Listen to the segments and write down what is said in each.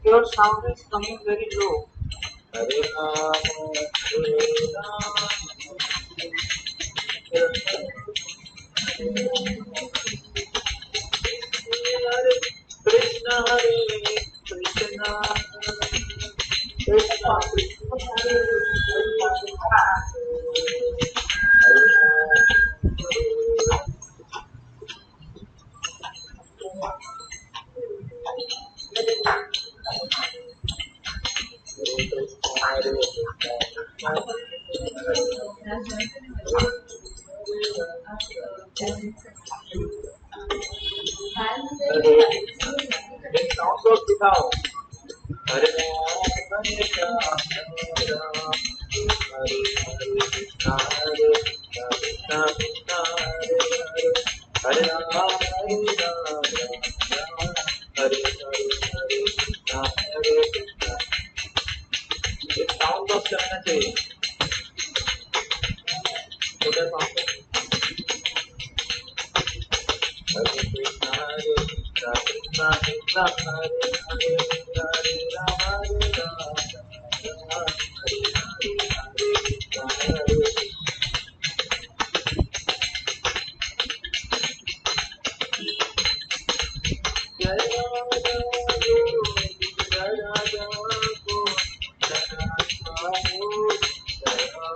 Your sound is coming very low. Krishna Hare Krishna Krishna sounds of Pitao. Hare Ram, Hare Ram, Ram Hare Hare, Krishna Hare Krishna, Krishna Hare Hare, Hare Ram, Hare Ram, Ram Hare Hare, Krishna Hare Krishna. ये sound of करना चाहिए छोटा sound हरे कृष्णा हरे कृष्णा कृष्णा कृष्णा हरे हरे हरे राम हरे राम राम हरे हरे हरे कृष्णा हरे जय राजा जय राजा को जय राजा को जय राजा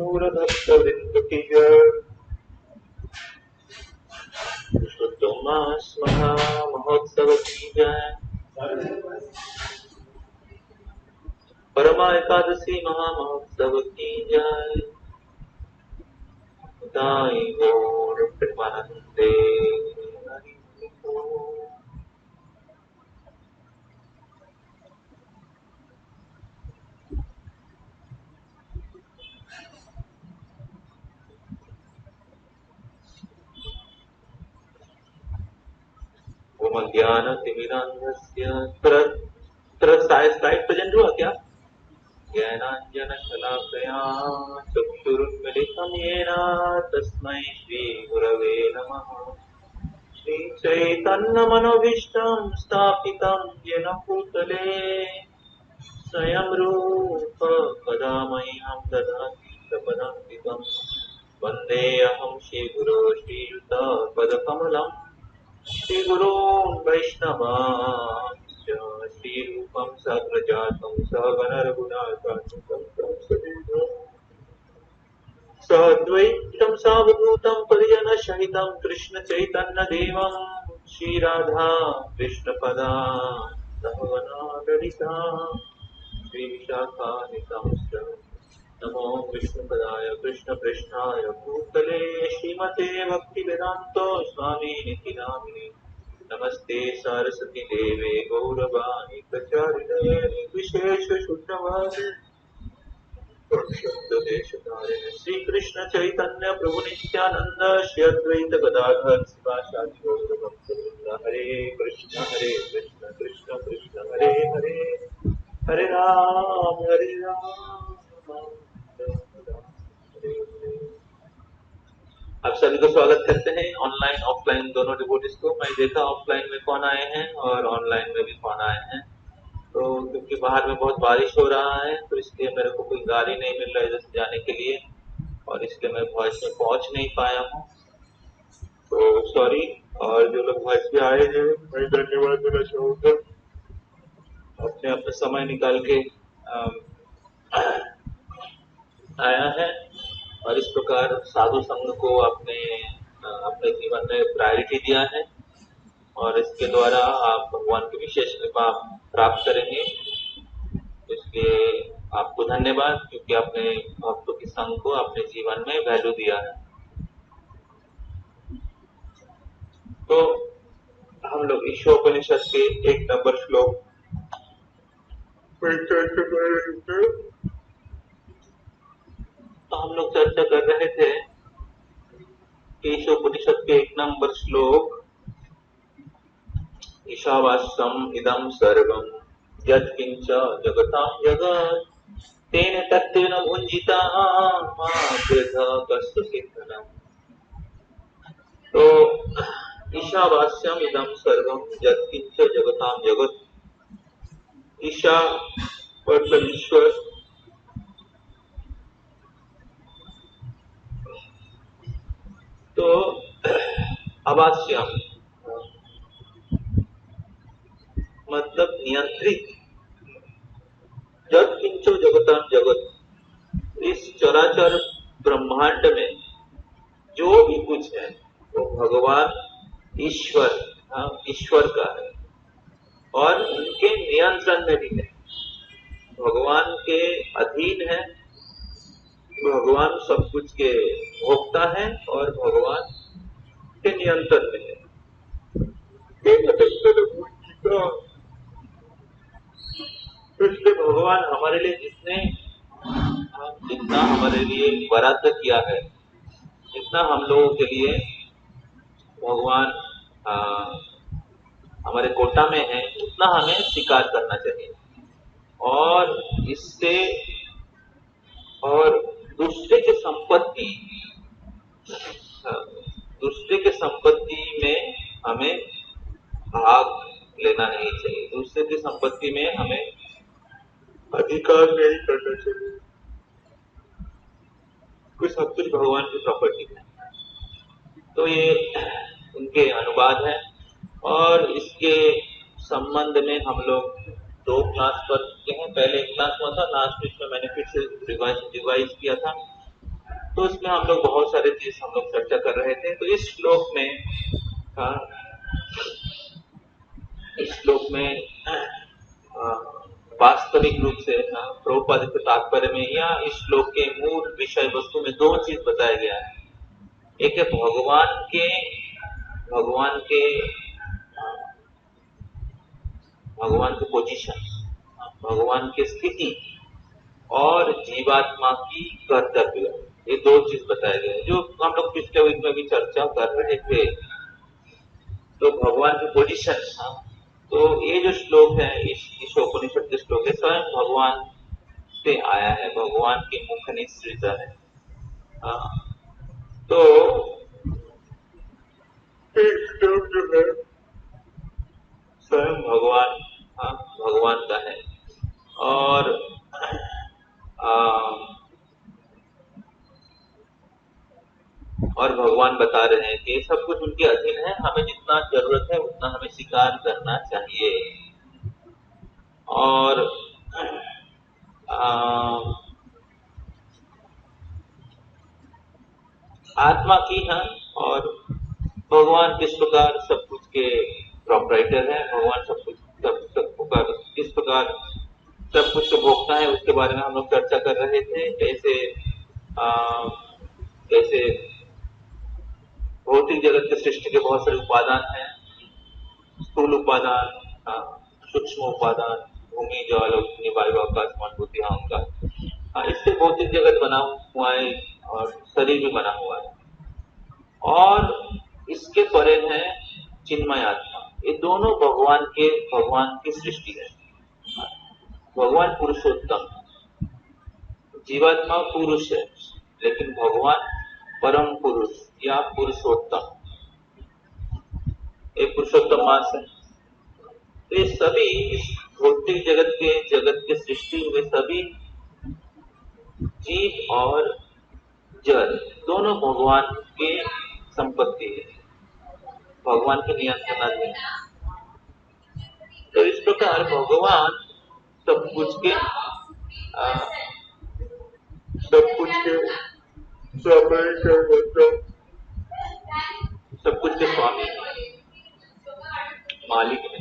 गौर भक्तवृंद की जय। पुरुषोत्तम मास महा महोत्सव की जय। परमा एकादशी महा महोत्सव की जय। दाई गौर प्रेमानंदे हरि बोल। ओम ज्ञानतिमिरान्धस्य स्लाइड प्रेजेंट हुआ क्या? ज्ञानाञ्जनशलाकया चक्षुरुन्मिलितं येन तस्मै श्रीगुरवे नमः। श्रीचैतन्यमनोभीष्टं स्थापितं येन भूतले स्वयं रूप कदा मह्यं ददाति प्रपदान्तिकम्। वन्देऽहं श्रीगुरो श्रीयुतपदकमलम् श्रीगुरून् वैष्णवांश्च श्रीरूपं सग्रजातं सहगणरघुनाथान्वितं सद्वैतं सावधूतं परिजनसहितं कृष्णचैतन्यदेवं श्रीराधा कृष्णपदान् सहगणा श्रीविशाखानिशांश्च नमो विष्णुपदाय कृष्णपृष्ठाय भूतले श्रीमते भक्तिवेदान्तो स्वामिनिति नामिने। नमस्ते सरस्वती देवे गौरवाणी प्रचारिणे विशेष शुद्धवादी श्री कृष्ण चैतन्य प्रभु नित्यानंद श्री अद्वैत गदाधर शिवासादि गौरभक्तवृंद। हरे कृष्ण कृष्ण कृष्ण हरे हरे हरे राम आप सभी को स्वागत करते हैं ऑनलाइन ऑफलाइन दोनों डिवोटीज को। मैं देखा ऑफलाइन में कौन आए हैं और ऑनलाइन में भी कौन आए हैं। तो क्योंकि बाहर में बहुत बारिश हो रहा है तो इसलिए मेरे को कोई गाड़ी नहीं मिल रहा है इधर से जाने के लिए और इसलिए मैं वॉइस में पहुंच नहीं पाया हूँ, तो सॉरी। और जो लोग वॉइस पे आए हैं मैं धन्यवाद देना चाहूँगा, अपने अपने समय निकाल के आया है और इस प्रकार साधु संघ को अपने जीवन में प्रायोरिटी दिया है और इसके द्वारा आप भगवान की विशेष कृपा प्राप्त करेंगे। इसलिए आपको धन्यवाद, क्योंकि आपने भक्तों की संघ को अपने जीवन में वैल्यू दिया है। तो हम लोग ईशोपनिषद के 1 नंबर श्लोक तो हम लोग चर्चा कर रहे थे कि ईशोपनिषद के 1 नंबर श्लोक ईशावास्यम इदं सर्वं यत्किंच जगतां जगत् तेन तत्तेन भुञ्जितः मा वृथा कष्टसिद्धनम्। तो ईशावास्यम इदं सर्वं यत्किंच जगतां जगत्, ईशा मतलब ईश्वर, तो अवास्यम मतलब नियंत्रित, यत्किंचो जगतां जगत, इस चराचर ब्रह्मांड में जो भी कुछ है वो भगवान ईश्वर का है और उनके नियंत्रण में भी है, भगवान के अधीन है, भगवान सब कुछ के भोक्ता है और भगवान के नियंत्रण में है। इसलिए भगवान हमारे लिए जितना हमारे लिए वराद किया है, जितना हम लोगों के लिए भगवान हमारे कोटा में है, उतना हमें स्वीकार करना चाहिए और इससे और दूसरे के संपत्ति में हमें भाग लेना नहीं चाहिए, दूसरे की संपत्ति में हमें अधिकार नहीं करना चाहिए। सब कुछ भगवान की प्रॉपर्टी है। तो ये उनके अनुवाद है और इसके संबंध में हम लोग 2 क्लास कर चुके हैं। पहले एक क्लास हुआ था, लास्ट वीक में मैंने फिर से रिवाइज किया था तो उसमें हम लोग बहुत सारे चीज हम लोग चर्चा कर रहे थे। तो इस श्लोक में हाँ, इस श्लोक में वास्तविक रूप से प्रभुपाद के तात्पर्य में या इस श्लोक के मूल विषय वस्तु में दो चीज बताया गया है। एक है भगवान के भगवान की पोजीशन, भगवान की स्थिति और जीवात्मा की कर्तव्य, ये दो चीज बताए गए जो हम लोग पिछले वीक में भी चर्चा कर रहे थे। तो भगवान की पोजीशन, तो ये जो श्लोक है इस उपनिषद के श्लोक है स्वयं भगवान से आया है, भगवान के मुख निश्रित है। तो इस श्लोक जो है स्वयं भगवान का है। और भगवान बता रहे हैं कि सब कुछ उनके अधीन है, हमें जितना जरूरत है उतना हमें स्वीकार करना चाहिए। और आत्मा की है और भगवान किस प्रकार सब कुछ के प्रोपराइटर है, भगवान सब कुछ सब किस प्रकार सब कुछ को भोगता है, उसके बारे में हम लोग चर्चा कर रहे थे। जैसे भौतिक जगत के सृष्टि के बहुत सारे उपादान हैं, स्थूल उपादान, सूक्ष्म उपादान, भूमि जल अग्नि वायु आकाश मन बुद्धि अहंकार, इससे भौतिक जगत बना हुआ है और शरीर भी बना हुआ है। और इसके परे है चिन्मय आत्मा, ये दोनों भगवान की सृष्टि है। भगवान पुरुषोत्तम, जीवात्मा पुरुष है लेकिन भगवान परम पुरुष या पुरुषोत्तम, एक पुरुषोत्तम मास है। तो ये सभी इस भौतिक जगत के सृष्टि हुए सभी जीव और जल दोनों भगवान के संपत्ति है, भगवान के नियंत्रण में। तो इस प्रकार भगवान सब कुछ के स्वामी मालिक है।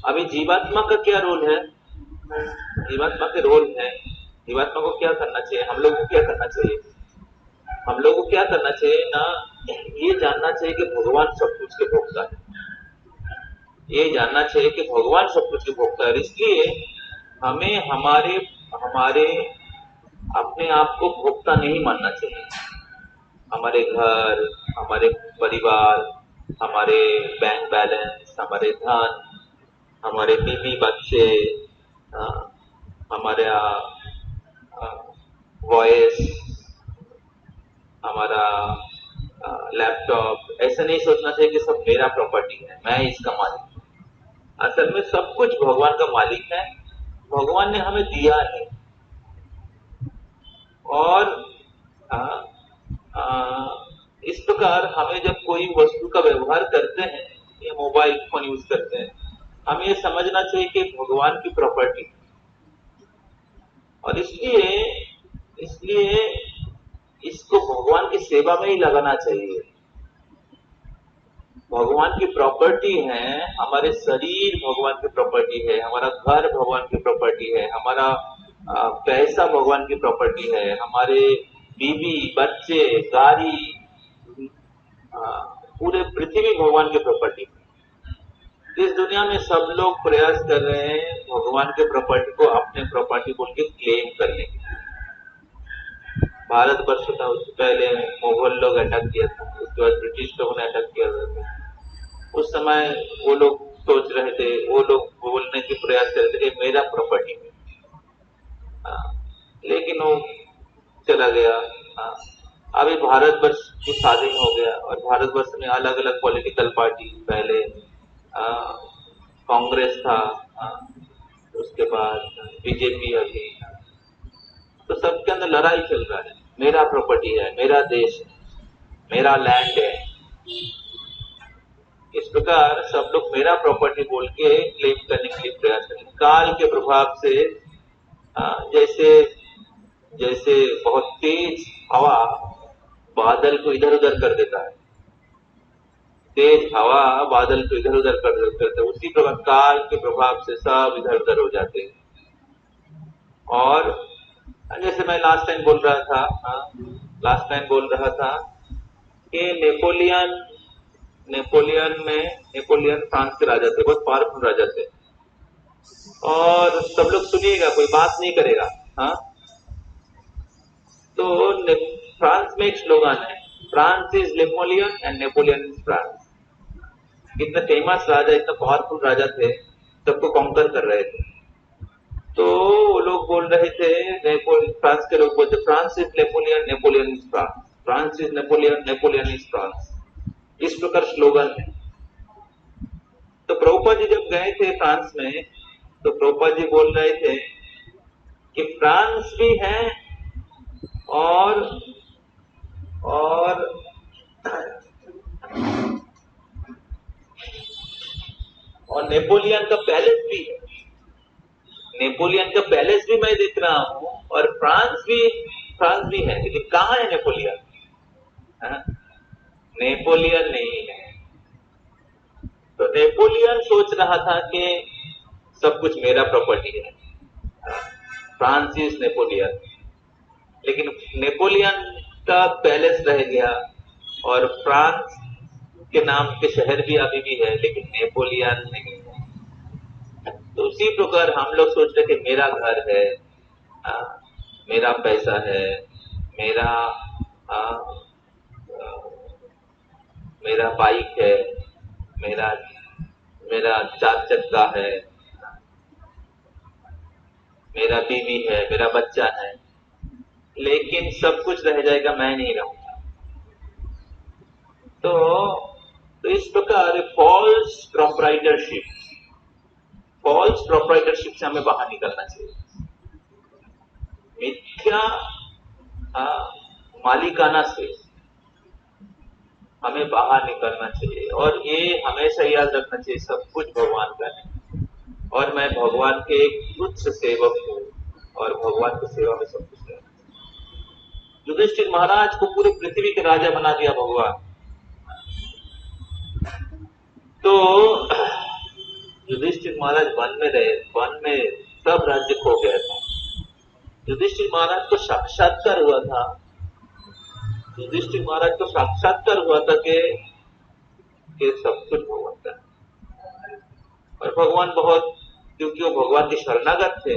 अभी जीवात्मा का क्या रोल है? जीवात्मा के रोल है, जीवात्मा को क्या करना चाहिए, हम लोग को क्या करना चाहिए? हम लोग को क्या करना चाहिए ना, ये जानना चाहिए कि भगवान सब कुछ के भोक्ता है, ये जानना चाहिए कि भगवान सब कुछ के भोक्ता है। इसलिए हमें हमारे अपने आप को भोक्ता नहीं मानना चाहिए। हमारे घर, हमारे परिवार, हमारे बैंक बैलेंस, हमारे धन, हमारे बीवी बच्चे, हमारे वॉइस, हमारा लैपटॉप, ऐसा नहीं सोचना चाहिए कि सब मेरा प्रॉपर्टी है, मैं इसका मालिक हूं। असल में सब कुछ भगवान का मालिक है, भगवान ने हमें दिया है। और इस प्रकार हमें जब कोई वस्तु का व्यवहार करते हैं या मोबाइल फोन यूज करते हैं, हमें ये समझना चाहिए कि भगवान की प्रॉपर्टी, और इसलिए इसको भगवान की सेवा में ही लगाना चाहिए। भगवान की प्रॉपर्टी है, हमारे शरीर भगवान की प्रॉपर्टी है, हमारा घर भगवान की प्रॉपर्टी है, हमारा पैसा भगवान की प्रॉपर्टी है, हमारे बीवी बच्चे गाड़ी, पूरे पृथ्वी भगवान की प्रॉपर्टी है। इस दुनिया में सब लोग प्रयास कर रहे हैं भगवान के प्रॉपर्टी को अपने प्रॉपर्टी बोल के क्लेम करने के। भारत वर्ष था, उससे पहले मुगल लोग अटैक किया था, उसके बाद ब्रिटिश लोगों ने अटैक किया था। उस समय वो लोग सोच रहे थे, वो लोग बोलने की प्रयास कर रहे थे कि मेरा प्रॉपर्टी है, लेकिन वो चला गया। अभी भारतवर्ष की स्वाधीन हो गया और भारतवर्ष में अलग अलग पॉलिटिकल पार्टी, पहले कांग्रेस था, उसके बाद बीजेपी, अभी तो सबके अंदर लड़ाई चल रहा है, मेरा प्रॉपर्टी है, मेरा देश है, मेरा लैंड है। इस प्रकार सब लोग मेरा प्रॉपर्टी बोल के क्लेम करने के लिए प्रयास करें। काल के प्रभाव से जैसे जैसे बहुत तेज हवा बादल को इधर उधर कर देता है, तेज हवा बादल को इधर उधर कर देता है, उसी प्रकार काल के प्रभाव से सब इधर उधर हो जाते हैं। और जैसे मैं लास्ट टाइम बोल रहा था, लास्ट टाइम बोल रहा था कि नेपोलियन फ्रांस के राजा थे, बहुत पावरफुल राजा थे। और सब लोग सुनिएगा, कोई बात नहीं करेगा। हाँ, तो फ्रांस में एक स्लोगन है, France is Napoleon and Napoleon is France. इतना फेमस राजा, इतना पावरफुल राजा थे, सबको कॉन्कर कर रहे थे। तो वो लोग बोल रहे थे, फ्रांस के लोग बोलते France is Napoleon, Napoleon is France, France is Napoleon, Napoleon is France, इस प्रकार स्लोगन है। तो प्रभुपाद जी जब गए थे फ्रांस में, तो प्रभुपाद जी बोल रहे थे कि फ्रांस भी है और नेपोलियन का पैलेस भी है, नेपोलियन का पैलेस भी मैं देख रहा हूं, और फ्रांस भी है, लेकिन कहां है नेपोलियन? नेपोलियन नहीं है। तो नेपोलियन सोच रहा था कि सब कुछ मेरा प्रॉपर्टी है, फ्रांस इज नेपोलियन, लेकिन नेपोलियन का पैलेस रह गया और फ्रांस के नाम के शहर भी अभी भी है, लेकिन नेपोलियन नहीं है। तो उसी प्रकार हम लोग सोच रहे कि मेरा घर है, मेरा पैसा है, मेरा मेरा बाइक है, मेरा मेरा 4 चक्का है, मेरा बीवी है, मेरा बच्चा है, लेकिन सब कुछ रह जाएगा, मैं नहीं रहूंगा। तो इस प्रकार फॉल्स प्रोप्राइटरशिप से हमें बाहर निकलना चाहिए। मिथ्या मालिकाना से हमें बाहर निकलना चाहिए, और ये हमेशा याद रखना चाहिए, सब कुछ भगवान का है और मैं भगवान के एक तुच्छ सेवक हूँ, और भगवान की सेवा में सब कुछ है। युधिष्ठिर महाराज को पूरी पृथ्वी के राजा बना दिया भगवान। तो युधिष्ठिर महाराज वन में रहे, वन में सब राज्य खो गया था। युधिष्ठिर महाराज को साक्षात्कार हुआ था, युधिष्ठिर महाराज को साक्षात्कार हुआ था कि सब कुछ भगवान का है। और भगवान बहुत, क्योंकि वो भगवान के शरणागत थे,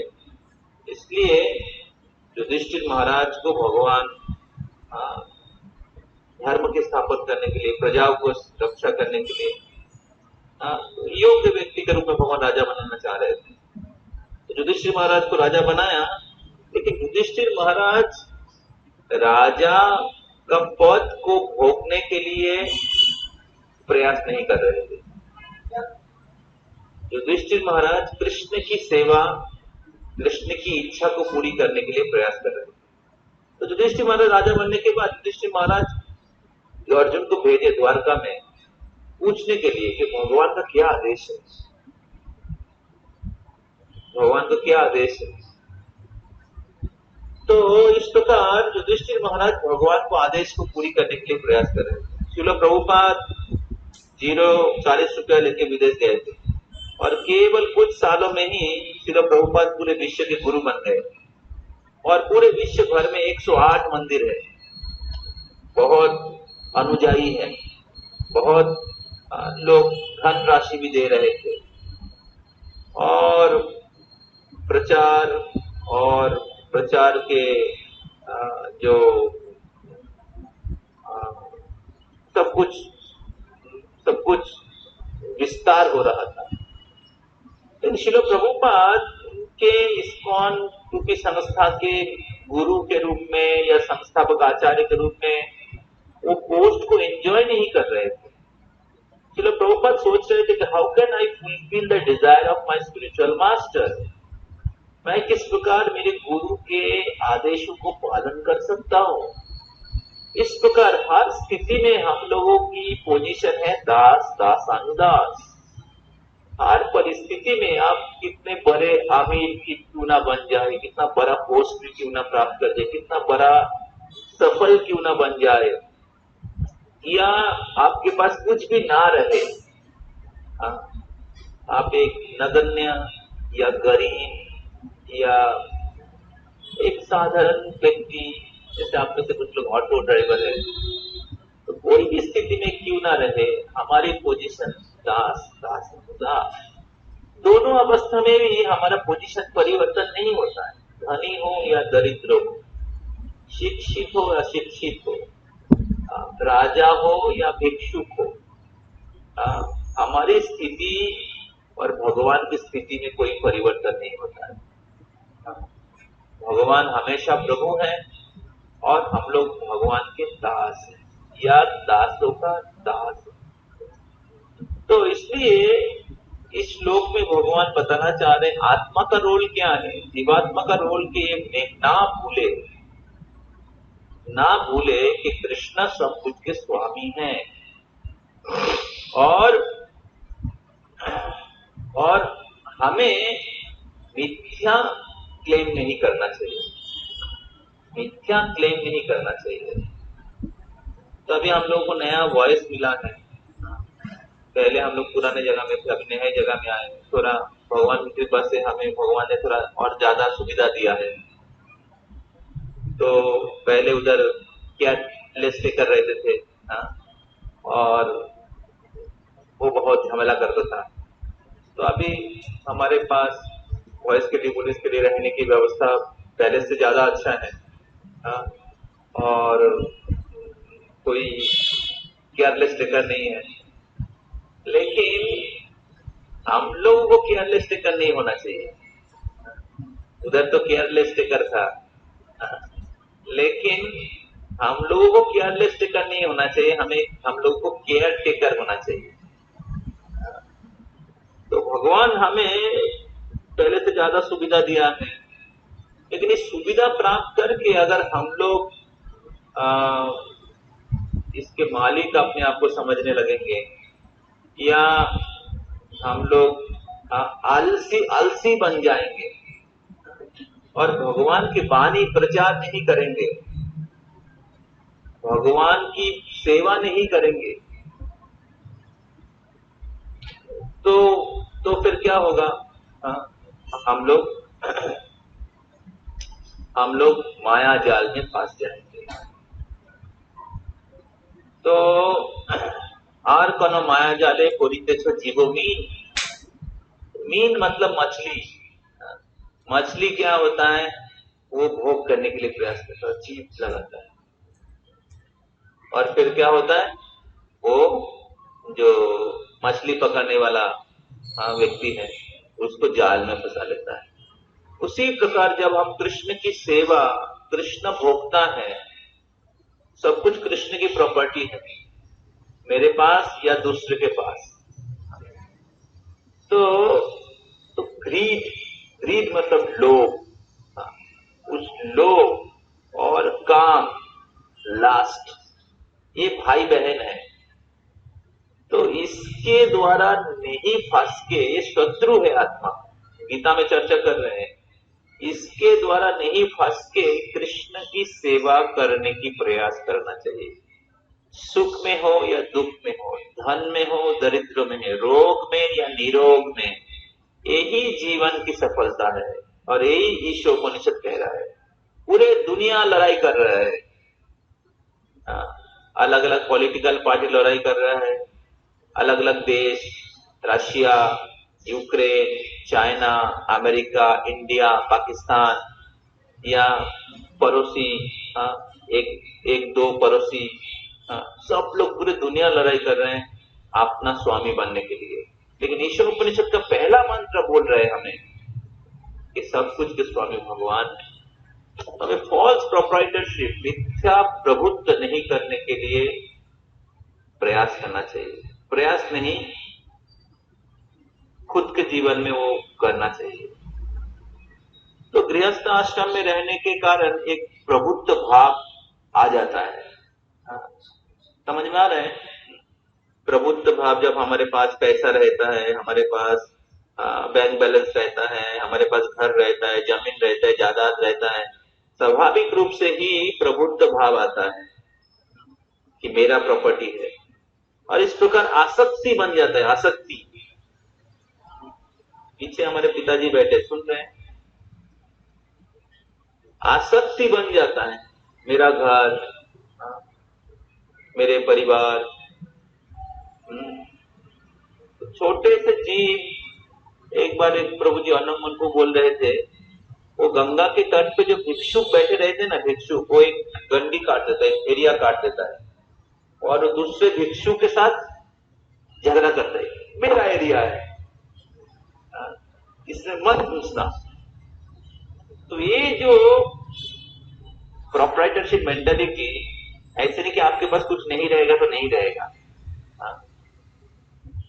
इसलिए युधिष्ठिर महाराज को भगवान धर्म की स्थापना करने के लिए, प्रजाओं को रक्षा करने के लिए योग्य व्यक्ति के रूप में भगवान राजा बनाना चाह रहे थे। तो युधिष्ठिर महाराज को राजा बनाया, लेकिन युधिष्ठिर महाराज राजा का पद को भोगने के लिए प्रयास नहीं कर रहे थे। युधिष्ठिर महाराज कृष्ण की सेवा, कृष्ण की इच्छा को पूरी करने के लिए प्रयास कर रहे थे। तो युधिष्ठिर महाराज राजा बनने के बाद युधिष्ठिर महाराज अर्जुन को भेजे द्वारका में पूछने के लिए कि भगवान का क्या आदेश है, भगवान का क्या आदेश है। तो इस प्रकार युधिष्ठिर महाराज भगवान को आदेश को पूरी करने के लिए प्रयास कर रहे थे। श्रील प्रभुपाद 40 रुपया लेके विदेश गए थे, और केवल कुछ सालों में ही श्रील प्रभुपाद पूरे विश्व के गुरु बन गए, और पूरे विश्व भर में 108 मंदिर है, बहुत अनुयायी है, बहुत लोग धन राशि भी दे रहे थे, और प्रचार के जो सब कुछ विस्तार हो रहा था। लेकिन श्रील प्रभुपाद के इस्कॉन रूपी संस्था के गुरु के रूप में या संस्थापक आचार्य के रूप में वो पोस्ट को एंजॉय नहीं कर रहे थे। श्रील प्रभुपाद सोच रहे थे कि how can I fulfil the desire of my spiritual master, मैं किस प्रकार मेरे गुरु के आदेशों को पालन कर सकता हूं। इस प्रकार हर स्थिति में हम लोगों की पोजीशन है दास दासानुदास। हर परिस्थिति में आप कितने बड़े अमीर क्यों ना बन जाए, कितना बड़ा पोस्ट क्यों ना प्राप्त कर जाए, कितना बड़ा सफल क्यों ना बन जाए, या आपके पास कुछ भी ना रहे, हाँ, आप एक नगण्य या गरीब या एक साधारण व्यक्ति, जैसे आप में से कुछ लोग ऑटो ड्राइवर है, तो कोई भी स्थिति में क्यों ना रहे, हमारी पोजीशन दास दास दास, दोनों अवस्था में भी हमारा पोजीशन परिवर्तन नहीं होता है। धनी हो या दरिद्र हो, शिक्षित हो या शिक्षित हो, राजा हो या भिक्षुक हो, हमारी स्थिति और भगवान की स्थिति में कोई परिवर्तन नहीं होता है। भगवान हमेशा प्रभु है और हम लोग भगवान के दास हैं या दासों का दास। तो इसलिए इस श्लोक में भगवान बताना चाह रहे हैं आत्मा का रोल क्या है, जीवात्मा का रोल के ना भूले कि कृष्ण सब कुछ के स्वामी हैं, और हमें मिथ्या क्लेम नहीं करना चाहिए, मिथ्या क्लेम नहीं करना चाहिए। तो अभी हम लोगों को नया वॉइस मिला है, पहले हम लोग पुराने जगह में थे, अभी नए जगह में आए, थोड़ा भगवान की कृपा से हमें भगवान ने थोड़ा और ज्यादा सुविधा दिया है। तो पहले उधर क्या लेस्ट कर रहे थे, हाँ, और वो बहुत झमेला करता था। तो अभी हमारे पास वॉइस के डिवोटीज के लिए रहने की व्यवस्था पहले से ज्यादा अच्छा है, हाँ, और कोई केयरलेस टेकर नहीं है। लेकिन हम लोगों को केयरलेस टेकर नहीं होना चाहिए, उधर तो केयरलेस टेकर था, लेकिन हम लोगों को केयरलेस टेकर नहीं होना चाहिए, हम लोगों को केयर टेकर होना चाहिए। तो भगवान हमें पहले से ज्यादा सुविधा दिया है, लेकिन इस सुविधा प्राप्त करके अगर हम लोग इसके मालिक अपने आप को समझने लगेंगे, या हम लोग आलसी बन जाएंगे और भगवान की वाणी प्रचार नहीं करेंगे, भगवान की सेवा नहीं करेंगे, तो फिर क्या होगा, हम लोग माया जाल में फंस जाएंगे। तो आर कोनो माया जाले पड़ितेछ जीवो मीन, मीन मतलब मछली। मछली क्या होता है, वो भोग करने के लिए प्रयास करता है, जीभ लगाता है, और फिर क्या होता है, वो जो मछली पकड़ने वाला व्यक्ति है उसको जाल में फंसा लेता है। उसी प्रकार जब हम कृष्ण की सेवा, कृष्ण भोक्ता है, सब कुछ कृष्ण की प्रॉपर्टी है, मेरे पास या दूसरे के पास, तो ग्रीड मतलब लोभ, उस लोभ और काम, लास्ट, ये भाई बहन है। तो इसके द्वारा नहीं फंस के, ये शत्रु है आत्मा, गीता में चर्चा कर रहे हैं, इसके द्वारा नहीं फंस के कृष्ण की सेवा करने की प्रयास करना चाहिए। सुख में हो या दुख में हो, धन में हो दरिद्र में है, रोग में या निरोग में, यही जीवन की सफलता है। और यही ईशोपनिषद कह रहा है। पूरे दुनिया लड़ाई कर रहा है, अलग अलग पॉलिटिकल पार्टी लड़ाई कर रहा है, अलग अलग देश, Russia, Ukraine, China, America, India, Pakistan, या पड़ोसी, एक दो पड़ोसी, सब लोग पूरे दुनिया लड़ाई कर रहे हैं अपना स्वामी बनने के लिए। लेकिन ईश्वर उपनिषद का पहला मंत्र बोल रहे हैं हमें कि सब कुछ के स्वामी भगवान है। हमें फॉल्स प्रोप्राइटरशिप, मिथ्या प्रभुत्व नहीं करने के लिए प्रयास करना चाहिए। प्रयास नहीं, खुद के जीवन में वो करना चाहिए। तो गृहस्थ आश्रम में रहने के कारण एक प्रभुत्व भाव आ जाता है, समझ में आ रहा है। प्रभुत्व भाव जब हमारे पास पैसा रहता है, हमारे पास बैंक बैलेंस रहता है, हमारे पास घर रहता है, जमीन रहता है, जायदाद रहता है, स्वाभाविक रूप से ही प्रभुत्व भाव आता है कि मेरा प्रॉपर्टी है। और इस प्रकार आसक्ति बन जाता है। आसक्ति, पीछे हमारे पिताजी बैठे सुन रहे हैं, आसक्ति बन जाता है। मेरा घर, मेरे परिवार। तो छोटे से जीव, एक बार एक प्रभु जी अनंत को बोल रहे थे, वो गंगा के तट पे जो भिक्षुक बैठे रहते ना, भिक्षुक, वो एक गंडी काट देता है, एरिया काट देता है और दूसरे भिक्षु के साथ झगड़ा करता है, मेरा एरिया है, इसमें मत घुसना। तो ये जो प्रोप्राइटरशिप मेंटालिटी, ऐसे नहीं कि आपके पास कुछ नहीं रहेगा तो नहीं रहेगा,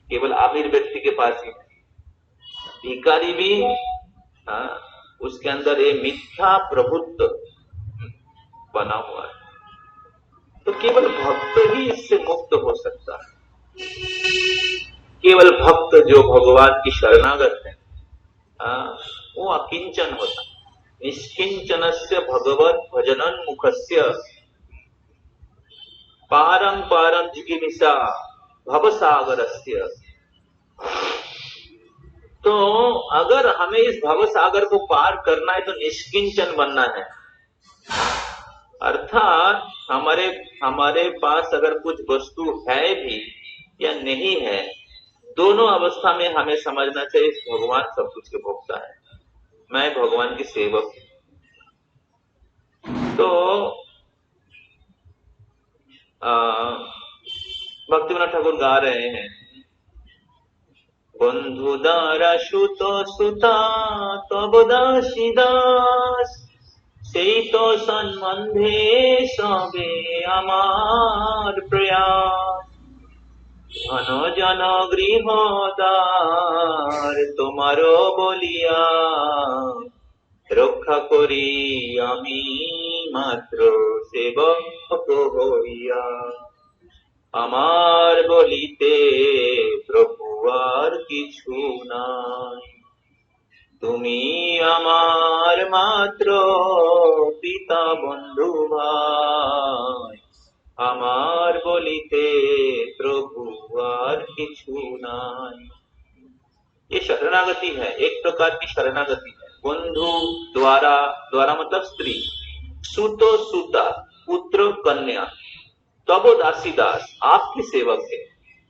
केवल अमीर व्यक्ति के पास ही, भिखारी भी उसके अंदर ये मिथ्या प्रभुत्व बना हुआ है। तो केवल भक्त ही इससे मुक्त हो सकता है। केवल भक्त जो भगवान की शरणागत है, वो अकिंचन होता। निष्किंचनस्य भगवत भजनन मुखस्य पारं पारं जिगीमिषा भवसागरस्य। तो अगर हमें इस भवसागर को पार करना है तो निष्किंचन बनना है। अर्थात हमारे पास अगर कुछ वस्तु है भी या नहीं है, दोनों अवस्था में हमें समझना चाहिए भगवान सब कुछ के भोक्ता है, मैं भगवान की सेवक हूं। तो भक्तिविनोद ठाकुर गा रहे हैं, बंधु द्वारा सुत सुता तब दासी दास, সেই তো সম্বন্ধে সবে আমার প্রয়াস, ধন জন গৃহদ্বার তোমারও বলিয়া, রক্ষা করি আমি মাত্র সেবক হইয়া, আমার বলিতে প্রভু আর কিছু নাই, তুমি আমার মাত্র পিতা বন্ধু ভাই, আমার বলিতে प्रभु আর কিছু নাই। ये शरणागति है, एक प्रकार की शरणागति है। बंधु द्वारा, द्वारा मतलब स्त्री, सुतो सुता पुत्र कन्या, तब दासी दास आपकी सेवक है,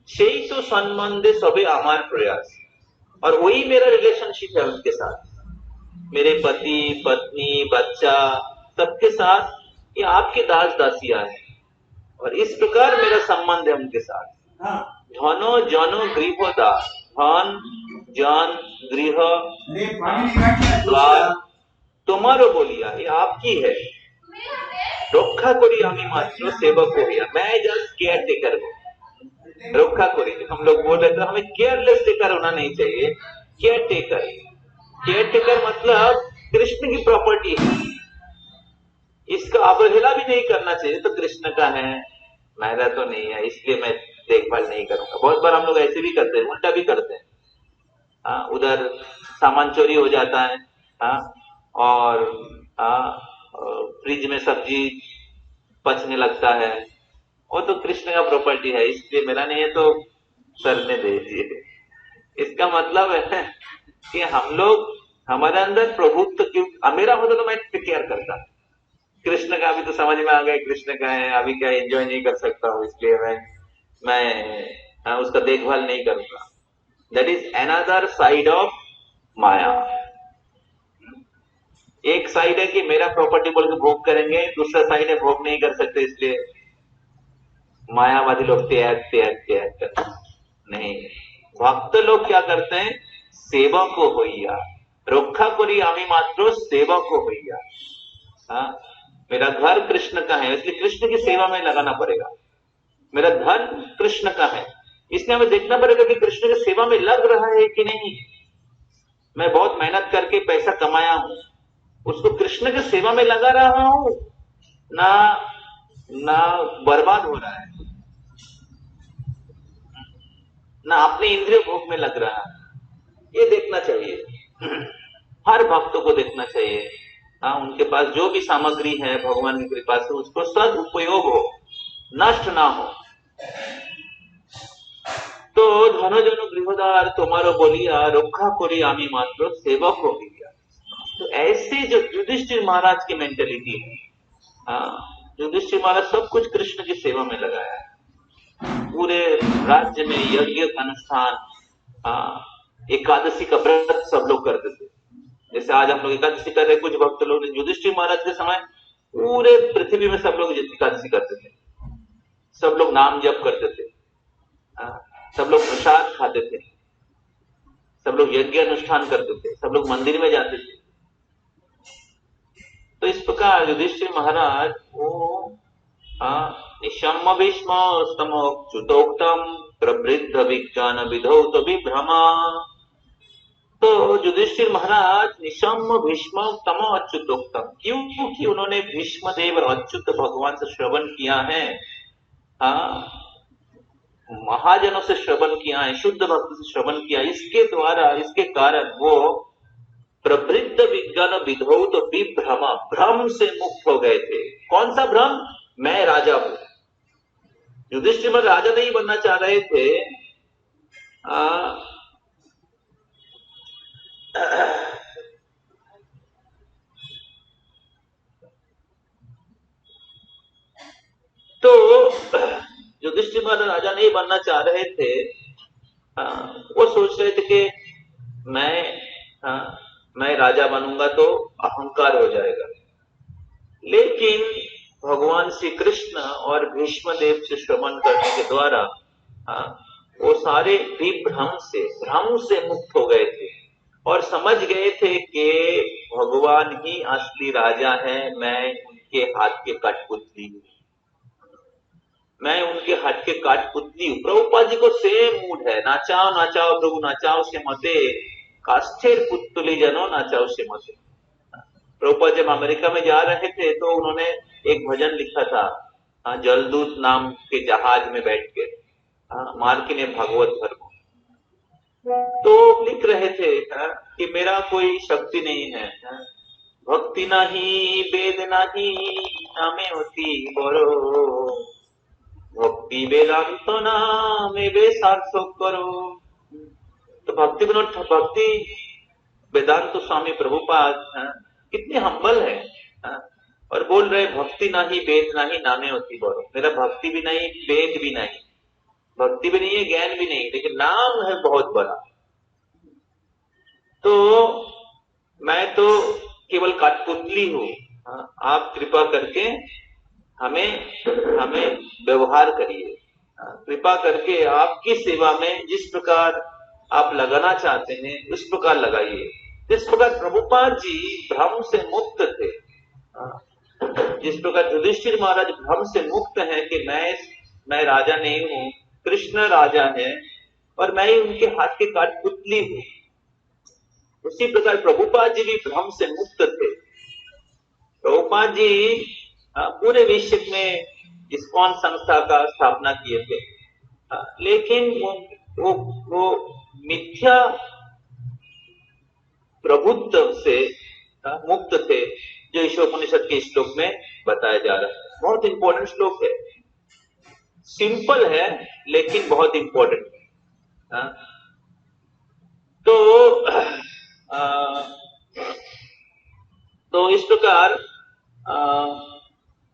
সেই তো সম্বন্ধে সবে আমার प्रयास, और वही मेरा रिलेशनशिप है उनके साथ, मेरे पति पत्नी बच्चा सबके साथ ये आपके दास दासिया है, और इस प्रकार मेरा संबंध है उनके साथ। धनो जनो गृह दास, धन जन गृह द्वार तुम्हारो बोलिया, ये आपकी है, रक्षा करी हमें मात्र सेवक हो गया, मैं जस्ट केयर टेकर हूं, रक्षा करी। हम लोग बोल रहे थे हमें केयरलेस टेकर होना नहीं चाहिए, केयर टेकर। केयर टेकर मतलब कृष्ण की प्रॉपर्टी है, इसका अवहेला भी नहीं करना चाहिए। तो कृष्ण का है, मेरा तो नहीं है, इसलिए मैं देखभाल नहीं करूंगा। बहुत बार हम लोग ऐसे भी करते हैं, उल्टा भी करते हैं। उधर सामान चोरी हो जाता है, और फ्रिज में सब्जी पचने लगता है, वो तो कृष्ण का प्रॉपर्टी है, इसलिए मेरा नहीं है तो सरने दे दीजिए। इसका मतलब है कि हम लोग, हमारे अंदर प्रभुत्व क्यों, मेरा होता तो मैं केयर करता, कृष्ण का अभी तो समझ में आ गया कृष्ण का है, अभी क्या एंजॉय नहीं कर सकता हूँ, इसलिए मैं उसका देखभाल नहीं करूंगा। That is another side of माया। एक साइड है कि मेरा प्रॉपर्टी बोल के भोग करेंगे, दूसरा साइड है भोग नहीं कर सकते, इसलिए मायावादी लोग त्याग त्याग त्याग करते नहीं। भक्त लोग क्या करते हैं, सेवा को होइया, रक्षा करी आमी मात्र सेवा को होइया। मेरा घर कृष्ण का है, इसलिए कृष्ण की सेवा में लगाना पड़ेगा। मेरा धन कृष्ण का है, इसलिए हमें देखना पड़ेगा कि कृष्ण की सेवा में लग रहा है कि नहीं। मैं बहुत मेहनत करके पैसा कमाया हूं, उसको कृष्ण की सेवा में लगा रहा हूं ना बर्बाद हो रहा है। ना अपने इंद्रिय भोग में लग रहा है, ये देखना चाहिए। हर भक्तों को देखना चाहिए। हाँ, उनके पास जो भी सामग्री है भगवान की कृपा से उसको सदुपयोग हो, नष्ट ना हो। तो ধনজন গৃহদার তোমারও বলিয়া रक्षा করি আমি मात्र सेवक हो गया। तो ऐसे जो युधिष्ठिर महाराज की मेंटेलिटी है, हाँ, युधिष्ठिर महाराज सब कुछ कृष्ण की सेवा में लगाया है। पूरे राज्य में यज्ञ का अनुष्ठान, हाँ, एकादशी का व्रत सब लोग करते थे। जैसे आज हम लोग एकादशी कर रहे, कुछ भक्त लोग युधिष्ठिर महाराज के समय पूरे पृथ्वी में सब लोग एकादशी करते थे, सब लोग नाम जप करते थे, हाँ, सब लोग प्रसाद खाते थे, सब लोग यज्ञ अनुष्ठान करते थे, सब लोग मंदिर में जाते थे। तो इस प्रकार युधिष्ठिर महाराज वो निशम्य भीष्म स्तमोच्युतोक्तम प्रवृद्ध विज्ञान विधौ तो विभ्रमा। तो युधिष्ठिर महाराज निशम्य भीष्म तमो अच्युतोक्तम, क्योंकि उन्होंने भीष्म देव और अच्युत भगवान से श्रवण किया है, हाँ, महाजनों से श्रवण किया है, शुद्ध भक्त से श्रवण किया, इसके द्वारा, इसके कारण वो प्रवृद्ध विज्ञान विधौ तो विभ्रम, भ्रम से मुक्त हो गए थे। कौन सा भ्रम? मैं राजा हूं। युधिष्ठिर में राजा नहीं बनना चाह रहे थे, तो युधिष्ठिर महाराज राजा नहीं बनना चाह रहे थे। वो सोच रहे थे कि मैं राजा बनूंगा तो अहंकार हो जाएगा। लेकिन भगवान श्री कृष्ण और भीष्म देव से श्रवण करने के द्वारा वो सारे विभ्रम से, भ्रम से मुक्त हो गए थे और समझ गए थे कि भगवान ही असली राजा है, मैं उनके हाथ के कठपुतली हूं, मैं उनके हाथ के काठपुतली हूं। प्रभुपाद जी को सेम मूड है, नाचाओ नाचाओ प्रभु नाचाओ से मते, काष्ठेर पुतली जनो नाचाओ से मते। प्रभुपाद जब अमेरिका में जा रहे थे तो उन्होंने एक भजन लिखा था, जलदूत नाम के जहाज में बैठ के, मार्किने भगवत धर्म। तो लिख रहे थे कि मेरा कोई शक्ति नहीं है, भक्ति नहीं वेद नहीं नामे होती बड़ो, भक्ति वेदांत नामे वे सार्थक करो। तो भक्ति वेदांत स्वामी प्रभुपाद कितने हम्बल है, और बोल रहे भक्ति नहीं वेद नहीं नामे होती बड़ो। मेरा भक्ति भी नहीं, वेद भी नहीं, भक्ति भी नहीं है, ज्ञान भी नहीं, लेकिन नाम है बहुत बड़ा। तो मैं तो केवल कठपुतली हूं, आप कृपा करके हमें व्यवहार करिए, कृपा करके आपकी सेवा में जिस प्रकार आप लगाना चाहते हैं उस प्रकार लगाइए। जिस प्रकार प्रभुपाद जी भ्रम से मुक्त थे, जिस प्रकार युधिष्ठिर महाराज भ्रम से मुक्त है कि मैं राजा नहीं हूं, कृष्ण राजा है और मैं ही उनके हाथ की काठपुतली हूं, उसी प्रकार प्रभुपाद जी भी भ्रम से मुक्त थे। प्रभुपाद जी पूरे विश्व में इस्कॉन संस्था का स्थापना किए थे, लेकिन वो मिथ्या प्रभुत्व से मुक्त थे, जो ईशोपनिषद के श्लोक में बताया जा रहा है। बहुत इंपॉर्टेंट श्लोक है, सिंपल है लेकिन बहुत इंपॉर्टेंट है। तो इस प्रकार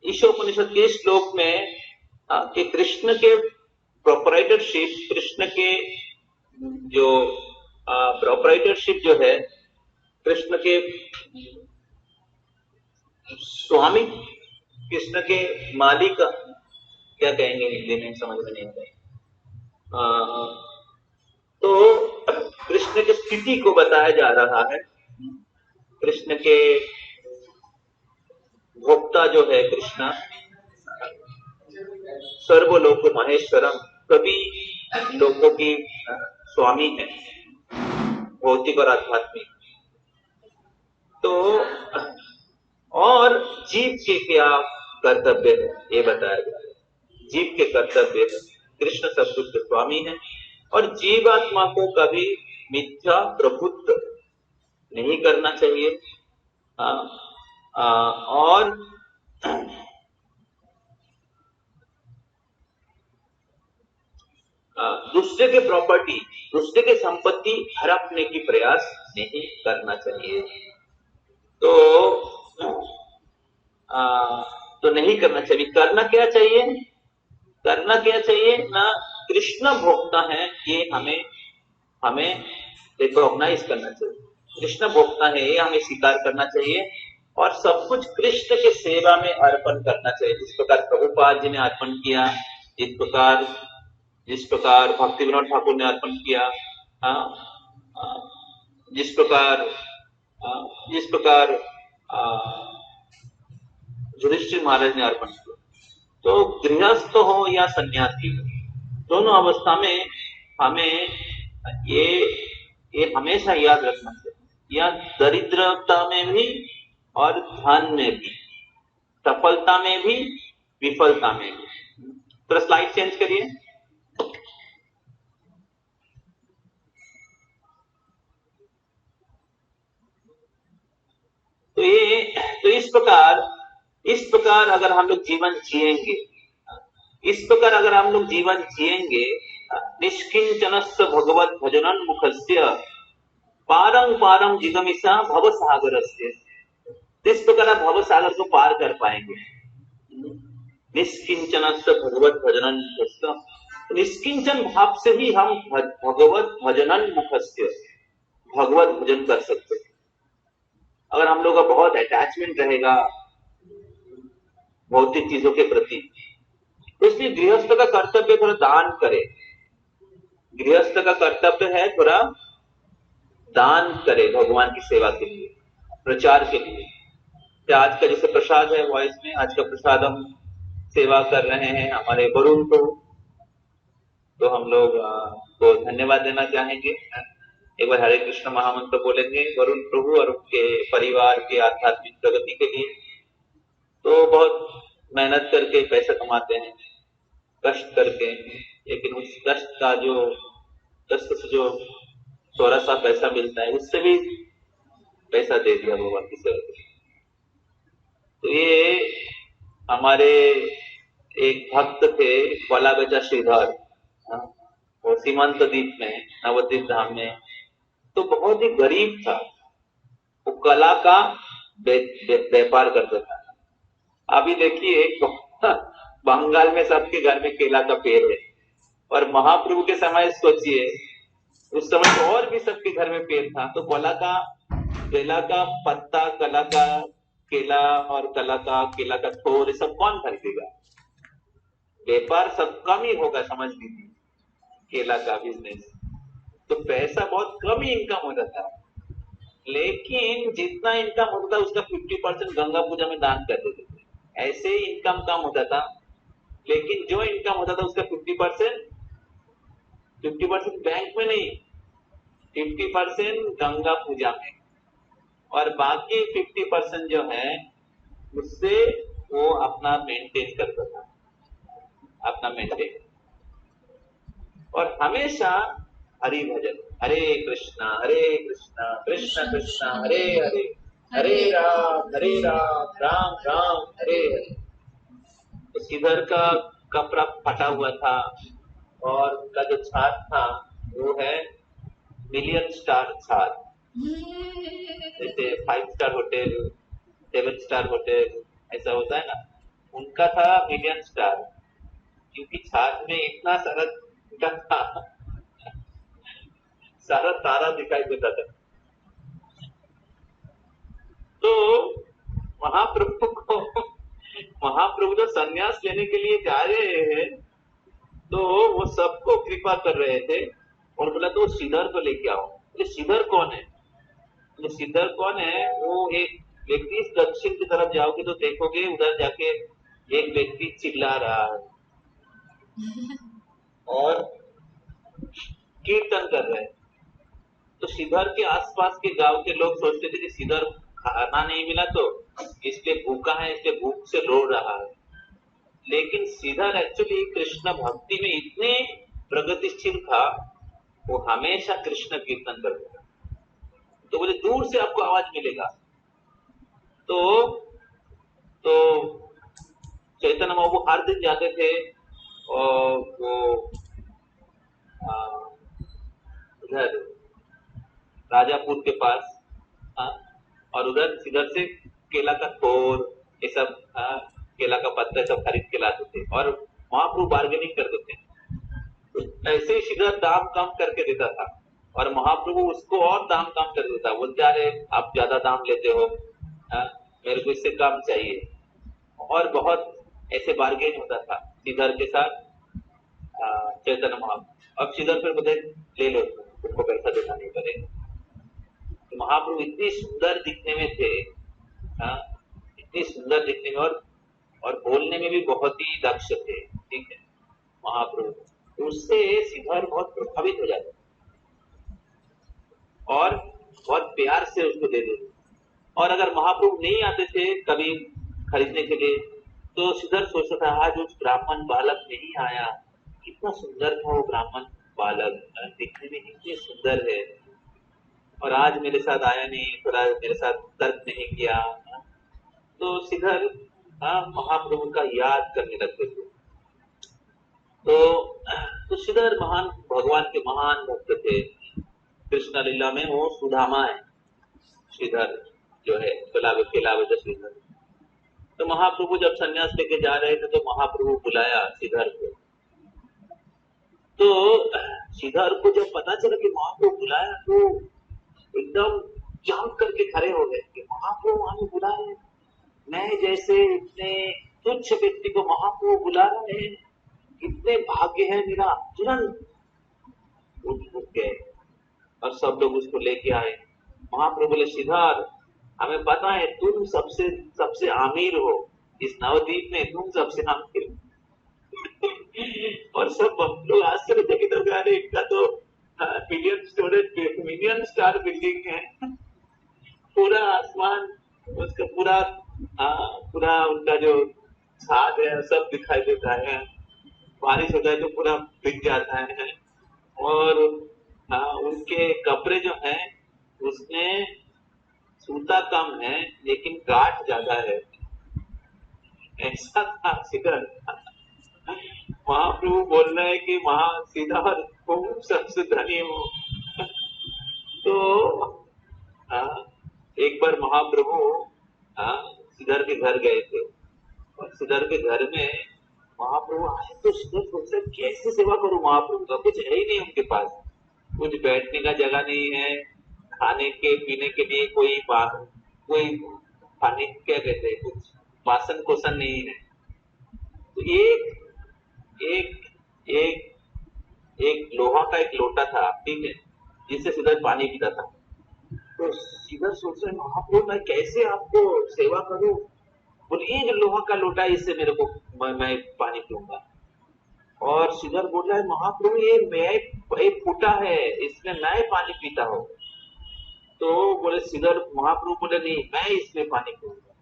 ईशोपनिषद के श्लोक में कि कृष्ण के प्रोपराइटरशिप, कृष्ण के जो प्रोपराइटरशिप जो है, कृष्ण के स्वामी, कृष्ण के मालिक, क्या कहेंगे हिंदी में समझ में नहीं आता। तो कृष्ण की स्थिति को बताया जा रहा है। कृष्ण के भोक्ता जो है कृष्ण, सर्वलोक महेश्वरम, सभी लोगों की स्वामी है, भौतिक और आध्यात्मिक। तो और जीव के क्या कर्तव्य है ये बताया गया है। जीव के कर्तव्य है, कृष्ण सब कुछ के स्वामी है, और जीवात्मा को कभी मिथ्या प्रभुत्व नहीं करना चाहिए। आ, और दूसरे के प्रॉपर्टी, दूसरे के संपत्ति हड़पने की प्रयास नहीं करना चाहिए। तो तो नहीं करना चाहिए। करना क्या चाहिए? करना क्या चाहिए ना, कृष्ण भोक्ता है ये हमें हमें रिकॉग्नाइज करना चाहिए। कृष्ण भोक्ता है ये हमें स्वीकार करना चाहिए और सब कुछ कृष्ण के सेवा में अर्पण करना चाहिए। जिस प्रकार प्रभुपाद जी ने अर्पण किया, जिस प्रकार भक्ति विनोद ठाकुर ने अर्पण किया, जिस प्रकार जिस प्रकार युधिष्ठिर महाराज ने अर्पण किया। तो गृहस्थ हो या सन्यासी हो, दोनों अवस्था में हमें ये हमेशा याद रखना चाहिए। या दरिद्रता में भी और धन में भी, सफलता में भी विफलता में भी। तो स्लाइड चेंज करिए। तो इस प्रकार अगर हम लोग जीवन जिएंगे, इस प्रकार अगर हम लोग जीवन जिएंगे, निष्किंचनस्य भगवत भजनन मुखस्य पारं पारं जिगमिषा भव सागरस्य। इस प्रकार आप भव सागर को पार कर पाएंगे। निष्किंचनस्य भगवत भजनन मुखस्य, निष्किंचन भाव से ही हम भगवत भजनन मुखस्य भगवत भजन कर सकते हैं। अगर हम लोग का बहुत अटैचमेंट रहेगा भौतिक चीजों के प्रति, तो इसलिए गृहस्थ का कर्तव्य थोड़ा दान करे। गृहस्थ का कर्तव्य है थोड़ा दान करे भगवान की सेवा के लिए, प्रचार के लिए। आज का जैसे प्रसाद है वॉइस में, आज का प्रसाद हम सेवा कर रहे हैं हमारे वरुण को, तो हम लोग को धन्यवाद देना चाहेंगे। एक बार हरे कृष्ण महामंत्र बोलेंगे वरुण प्रभु और उनके परिवार के आध्यात्मिक प्रगति के लिए। तो बहुत मेहनत करके पैसा कमाते हैं, कष्ट करके, लेकिन उस कष्ट से जो थोड़ा सा पैसा मिलता है उससे भी पैसा दे दिया भगवान की सेवा के लिए। तो ये हमारे एक भक्त थे वलागजा श्रीधर, वो सीमांत द्वीप में, नवद्वीप धाम में, तो बहुत ही गरीब था। वो कला का व्यापार करता था। अभी देखिए बंगाल में सबके घर में केला का पेड़ है, और महाप्रभु के समय सोचिए उस समय तो और भी सबके घर में पेड़ था। तो केला का पत्ता, कला का केला और केला का थोर, सब कौन खरीदेगा? व्यापार सब कम ही होगा, समझ लीजिए, केला का बिजनेस। तो पैसा बहुत कम ही इनकम होता था, लेकिन जितना इनकम होता था उसका 50% गंगा पूजा में दान कर देते थे। ऐसे ही इनकम कम होता था, लेकिन जो इनकम होता था उसका 50% बैंक में नहीं, 50% गंगा पूजा में, और बाकी 50% जो है उससे वो अपना मेंटेन करता था, अपना मेंटेन। और हमेशा हरि भजन, हरे कृष्णा कृष्ण कृष्ण हरे हरे, हरे राम राम राम हरे हरे। तो श्रीधर का कपड़ा फटा हुआ था और उनका जो छात था वो है मिलियन स्टार छात, जैसे 5 स्टार होटल, 7 स्टार होटल ऐसा होता है ना, उनका था मिलियन स्टार, क्योंकि छात में इतना सारा था, सारा तारा दिखाई देता था। तो महाप्रभु जो संन्यास लेने के लिए जा रहे हैं, तो वो सबको कृपा कर रहे थे और बोला तो श्रीधर को लेके आओ। तो श्रीधर कौन है? तो श्रीधर कौन है? वो एक व्यक्ति, दक्षिण की तरफ जाओगे तो देखोगे उधर जाके एक व्यक्ति चिल्ला रहा है और कीर्तन कर रहे हैं। तो श्रीधर के आसपास के गांव के लोग सोचते थे कि श्रीधर खाना नहीं मिला तो इसलिए भूखा है, इसलिए भूख से रो रहा है। लेकिन श्रीधर एक्चुअली कृष्ण भक्ति में इतने प्रगतिशील था वो हमेशा कृष्ण कीर्तन करते थे। तो बोले दूर से आपको आवाज मिलेगा। तो तो चैतन्य महाप्रभु हर दिन जाते थे और वो उधर राजापुर के पास, हाँ, और इधर से केला का तोड़ ये सब, हाँ, केला का पत्ता सब खरीद के लाते थे और महाप्रभु बार्गेनिंग करते थे। तो ऐसे ही श्रीधर दाम कम करके देता था और महाप्रभु उसको और दाम कम कर देता। बोलते अरे आप ज्यादा दाम लेते हो, हाँ, मेरे को इससे कम चाहिए। और बहुत ऐसे बार्गेन होता था श्रीधर के साथ चैतन्य महाप्रभु। अब श्रीधर फिर बोले ले लो, तुमको पैसा देना नहीं पड़ेगा। तो महाप्रभु इतनी सुंदर दिखने में थे, हाँ, इतनी सुंदर दिखने में और बोलने में भी बहुत ही दक्ष थे, ठीक है महाप्रभु। तो उससे श्रीधर बहुत प्रभावित हो जाते और बहुत प्यार से उसको दे देते। और अगर महाप्रभु नहीं आते थे कभी खरीदने के लिए तो श्रीधर सोचता था आज उस ब्राह्मण बालक नहीं आया, कितना सुंदर था वो ब्राह्मण बालक, दिखने में कितनी सुंदर है, और आज मेरे साथ आया नहीं, थोड़ा मेरे साथ तर्क नहीं किया। तो श्रीधर महाप्रभु का याद करने लगते थे। तो श्रीधर महान भगवान के महान भक्त थे। कृष्ण लीला में वो सुदामा है, श्रीधर जो है केलावत श्रीधर। तो महाप्रभु जब संन्यास लेके जा रहे थे तो महाप्रभु बुलाया श्रीधर को। तो श्रीधर को जब पता चला कि महाप्रभु बुलाया तो एकदम जाम करके खड़े हो गए कि महाप्रभु हमें बुला रहे, मैं जैसे इतने तुच्छ व्यक्ति को महाप्रभु बुला रहे हैं, कितने भाग्य है मेरा। तुरंत उठ गए और सब लोग उसको लेके आए। महाप्रभु बोले श्रीधर हमें पता है तुम सबसे अमीर हो, इस नवद्वीप में तुम सबसे अमीर और सब लोग आश्चर्य थे तो अरे इनका तो मिलियन स्टार बिल्डिंग है, पूरा आसमान उसका पूरा उनका जो छाद है सब दिखाई देता है, बारिश हो जाए तो पूरा बिक जाता है। और उनके कपड़े जो हैं उसमें सूता कम है लेकिन गाठ ज्यादा है, ऐसा था श्रीधर। महाप्रभु बोल रहे हैं कि श्रीधर तुम सबसे धनी हो। तो एक बार महाप्रभु श्रीधर के घर गए थे और श्रीधर के घर में महाप्रभु आए तो श्रीधर सोचे कैसे सेवा करूं महाप्रभु का, कुछ है ही नहीं उनके पास, कुछ बैठने का जगह नहीं है, खाने के पीने के लिए कोई खाने क्या कहते हैं कुछ वासन कोसन नहीं है। तो एक लोहा का एक लोटा था, ठीक है, जिससे श्रीधर पानी पीता था। तो श्रीधर सोच रहे महाप्रभु मैं कैसे आपको सेवा करूं, बोले ये जो लोहा का लोटा है इससे मेरे को मैं पानी पीऊंगा। और श्रीधर बोल रहा है महाप्रभु ये मैं फूटा है इसमें मैं पानी पीता हूँ। तो बोले श्रीधर महाप्रभु बोले नहीं मैं इसमें पानी पीऊंगा।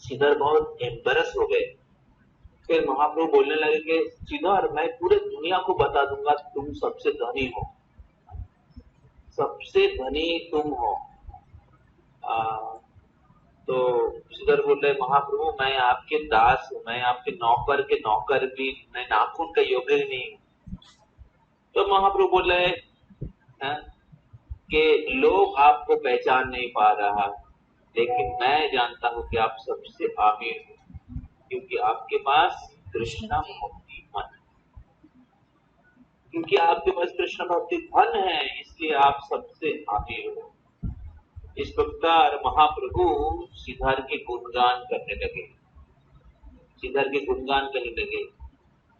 श्रीधर बहुत एम्बेरस हो गए। फिर महाप्रभु बोलने लगे कि श्रीधर मैं पूरे दुनिया को बता दूंगा तुम सबसे धनी हो, सबसे धनी तुम हो। तो श्रीधर बोल रहे महाप्रभु मैं आपके दास हूं, मैं आपके नौकर के नौकर भी, मैं नाखून का योग्य नहीं हूं। तो महाप्रभु बोल रहे कि लोग आपको पहचान नहीं पा रहा, लेकिन मैं जानता हूं कि आप सबसे अमीर हो, क्योंकि आपके पास कृष्ण भक्ति धन, क्योंकि आपके पास कृष्ण भक्ति धन है इसलिए आप सबसे अमीर हो। इस प्रकार महाप्रभु श्रीधर के गुणगान करने लगे, श्रीधर के गुणगान करने लगे।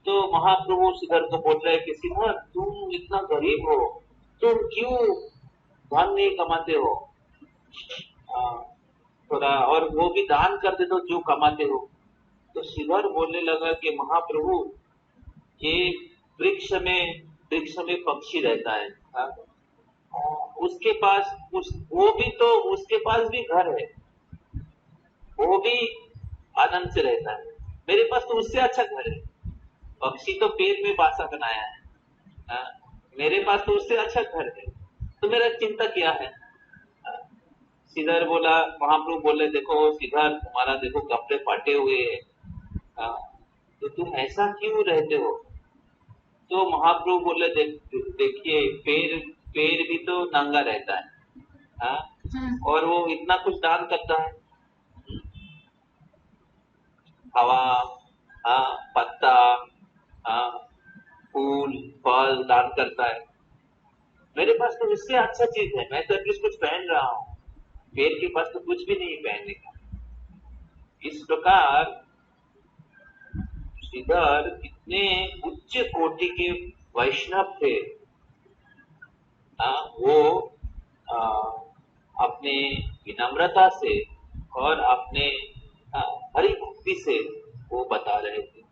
तो महाप्रभु श्रीधर को बोल रहे कि श्रीधर तुम इतना गरीब हो, तुम क्यों धन नहीं कमाते हो, थोड़ा और वो भी दान कर दे दो जो कमाते हो। तो श्रीधर बोलने लगा कि महाप्रभु ये वृक्ष में पक्षी रहता है, उसके पास उसके पास भी घर है, वो भी आनंद से रहता है, मेरे पास तो उससे अच्छा घर है। पक्षी तो पेड़ में बासा बनाया है, मेरे पास तो उससे अच्छा घर है, तो मेरा चिंता क्या है। श्रीधर बोला, महाप्रभु बोले देखो श्रीधर तुम्हारा देखो कपड़े फाटे हुए हैं, हाँ, तो तुम ऐसा क्यों रहते हो। तो महाप्रभु बोले देखिए पैर पैर भी तो नंगा रहता है, हाँ, और वो इतना कुछ दान करता है, हवा, हाँ, पत्ता, हाँ, फूल फल दान करता है। मेरे पास तो इससे अच्छा चीज है, मैं तो एटलीस्ट कुछ पहन रहा हूँ, पैर के पास तो कुछ भी नहीं पहनने का। इस प्रकार श्रीधर कितने उच्च कोटि के वैष्णव थे। वो आ, अपने विनम्रता से और अपने हरि भक्ति से वो बता रहे थे।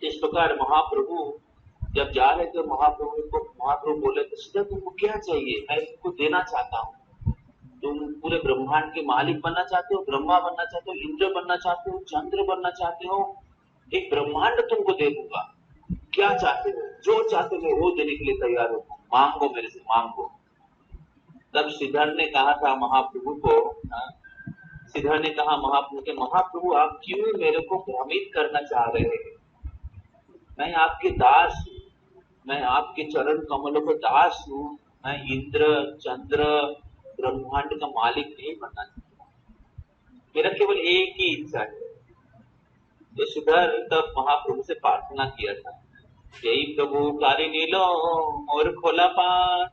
इस प्रकार महाप्रभु जब जा रहे थे, महाप्रभु बोले तो सीधा तुमको क्या चाहिए, मैं तुमको देना चाहता हूँ। तुम पूरे ब्रह्मांड के मालिक बनना चाहते हो, ब्रह्मा बनना चाहते हो, इंद्र बनना चाहते हो, चंद्र बनना चाहते हो, एक ब्रह्मांड तुमको दे दूंगा। क्या चाहते हो, जो चाहते हो वो देने के लिए तैयार हो, मांगो मेरे से मांगो। तब श्रीधर ने कहा था महाप्रभु को, श्रीधर ने कहा महाप्रभु के, महाप्रभु आप क्यों मेरे को भ्रमित करना चाह रहे हैं। मैं आपके दास हूँ, मैं आपके चरण कमलों को दास हूँ। मैं इंद्र चंद्र ब्रह्मांड का मालिक नहीं बनना चाहता, मेरा केवल एक ही इच्छा है। तो श्रीधर तब महाप्रभु से प्रार्थना किया था, यही प्रभु कारी नीलो मोर खोला पार,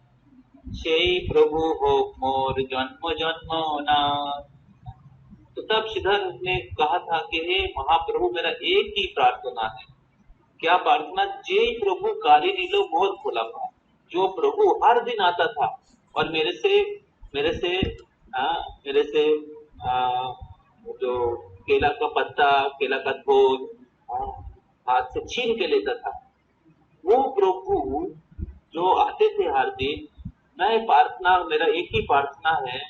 সেই प्रभु हो मोर जन्म जन्म नाथ। तो तब श्रीधर ने कहा था कि हे महाप्रभु मेरा एक ही प्रार्थना है। क्या प्रार्थना, जय प्रभु काली नीलो मोर खोला पार, जो प्रभु हर दिन आता था और मेरे से जो केला का पत्ता केला का फूल हाथ से छीन के लेता था, वो प्रभु जो आते थे हर दिन, मैं प्रार्थना, मेरा एक ही प्रार्थना है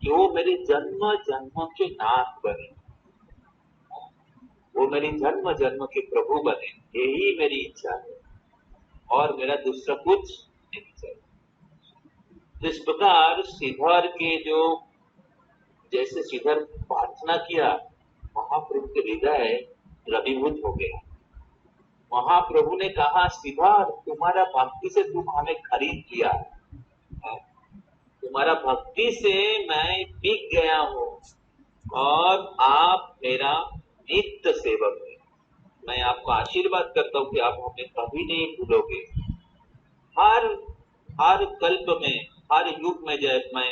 कि वो मेरे जन्म जन्म के नाथ बने, वो मेरी जन्म जन्म के प्रभु बने, यही मेरी इच्छा है और मेरा दूसरा कुछ नहीं चाहिए। इस प्रकार श्रीधर के जो जैसे श्रीधर प्रार्थना किया, महाप्रभु के हृदय द्रवीभूत हो गया। महाप्रभु ने कहा श्रीधर तुम्हारा भक्ति से तुम हमें खरीद लिया, तुम्हारा भक्ति से मैं बिक गया हूँ और आप मेरा नित्य सेवक है। मैं आपको आशीर्वाद करता हूँ कि आप हमें कभी नहीं भूलोगे। हर हर कल्प में हर युग में जब मैं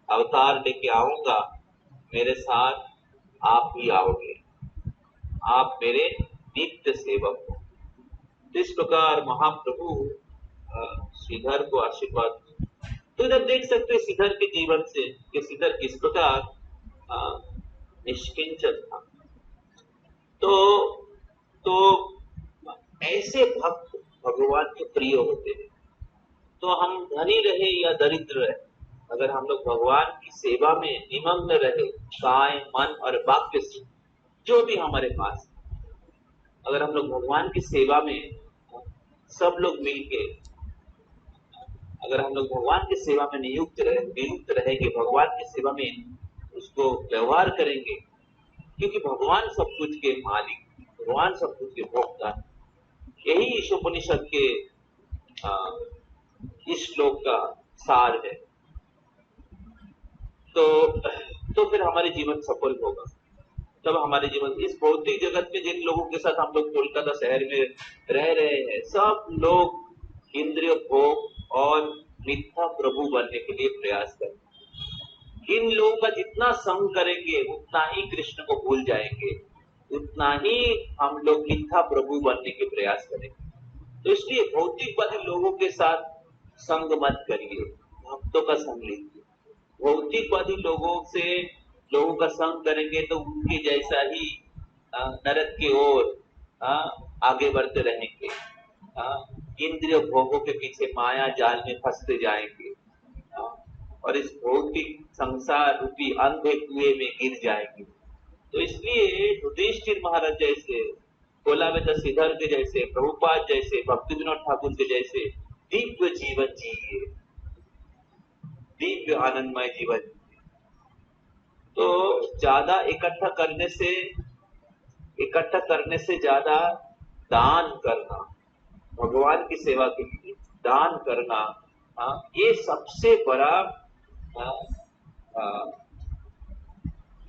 अवतार लेके आऊंगा, मेरे साथ आप ही आओगे, आप मेरे नित्य सेवक हो। इस प्रकार महाप्रभु श्रीधर को आशीर्वाद। तो इधर देख सकते हैं श्रीधर के जीवन से कि श्रीधर किस प्रकार निष्किंचन था। तो ऐसे भक्त भगवान के प्रिय होते हैं। तो हम धनी रहे या दरिद्र रहे, अगर हम लोग भगवान की सेवा में निमग्न रहे, काय मन और वाक्य से जो भी हमारे पास, अगर हम लोग भगवान की सेवा में सब लोग मिलके, अगर हम लोग भगवान की सेवा में नियुक्त रहेंगे, भगवान की सेवा में उसको व्यवहार करेंगे, क्योंकि भगवान सब कुछ के मालिक, भगवान सब कुछ के भोक्ता। यही ईशोपनिषद के इस श्लोक का सार है। तो फिर हमारे जीवन सफल होगा। तब हमारे जीवन, इस भौतिक जगत में जिन लोगों के साथ हम लोग कोलकाता शहर में रह रहे हैं, सब लोग इंद्रिय भोग और मिथ्या प्रभु बनने के लिए प्रयास करें। इन लोगों का जितना संग करेंगे उतना ही कृष्ण को भूल जाएंगे, उतना ही हम लोग मिथ्या प्रभु बनने के प्रयास करेंगे। तो इसलिए भौतिकवादी लोगों के साथ संग मत करिए, भक्तों का संग लीजिए। भौतिकवादी लोगों का संग करेंगे तो उनके जैसा ही नरक की ओर आगे बढ़ते रहेंगे, इंद्रिय भोगों के पीछे माया जाल में फंसते जाएंगे और इस भौतिक संसार रूपी अंधे कुएं में गिर जाएंगे। तो इसलिए युधिष्ठिर महाराज जैसे, कोलावेता श्रीधर के जैसे, प्रभुपाद जैसे, भक्ति विनोद ठाकुर के जैसे दिव्य जीवन जिए, दिव्य आनंदमय जीवन। तो ज्यादा इकट्ठा करने से ज्यादा दान करना, भगवान की सेवा के लिए दान करना, ये सबसे बड़ा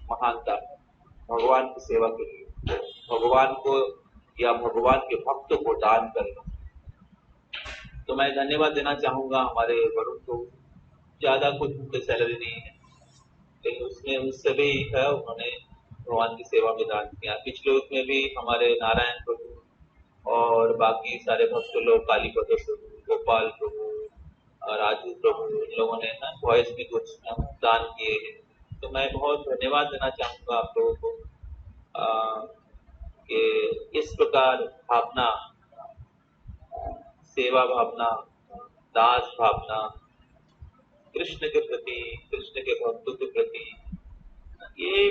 महानता भगवान की सेवा के लिए, भगवान को या भगवान के भक्तों को दान करना। तो मैं धन्यवाद देना चाहूंगा हमारे वरुण को। ज्यादा कुछ उनकी सैलरी नहीं है, लेकिन उसमें उससे भी है, उन्होंने भगवान की सेवा में दान किया। पिछले उसमें भी हमारे नारायण प्रभु और बाकी सारे भक्त लोग, कालीपद प्रभु, गोपाल प्रभु, राजू प्रभु, इन लोगों ने ना वॉइस में कुछ दान किए हैं। तो मैं बहुत धन्यवाद देना चाहूंगा आप लोगों को कि इस प्रकार भावना, सेवा भावना, दास भावना, कृष्ण के प्रति, कृष्ण के भक्तों के प्रति, ये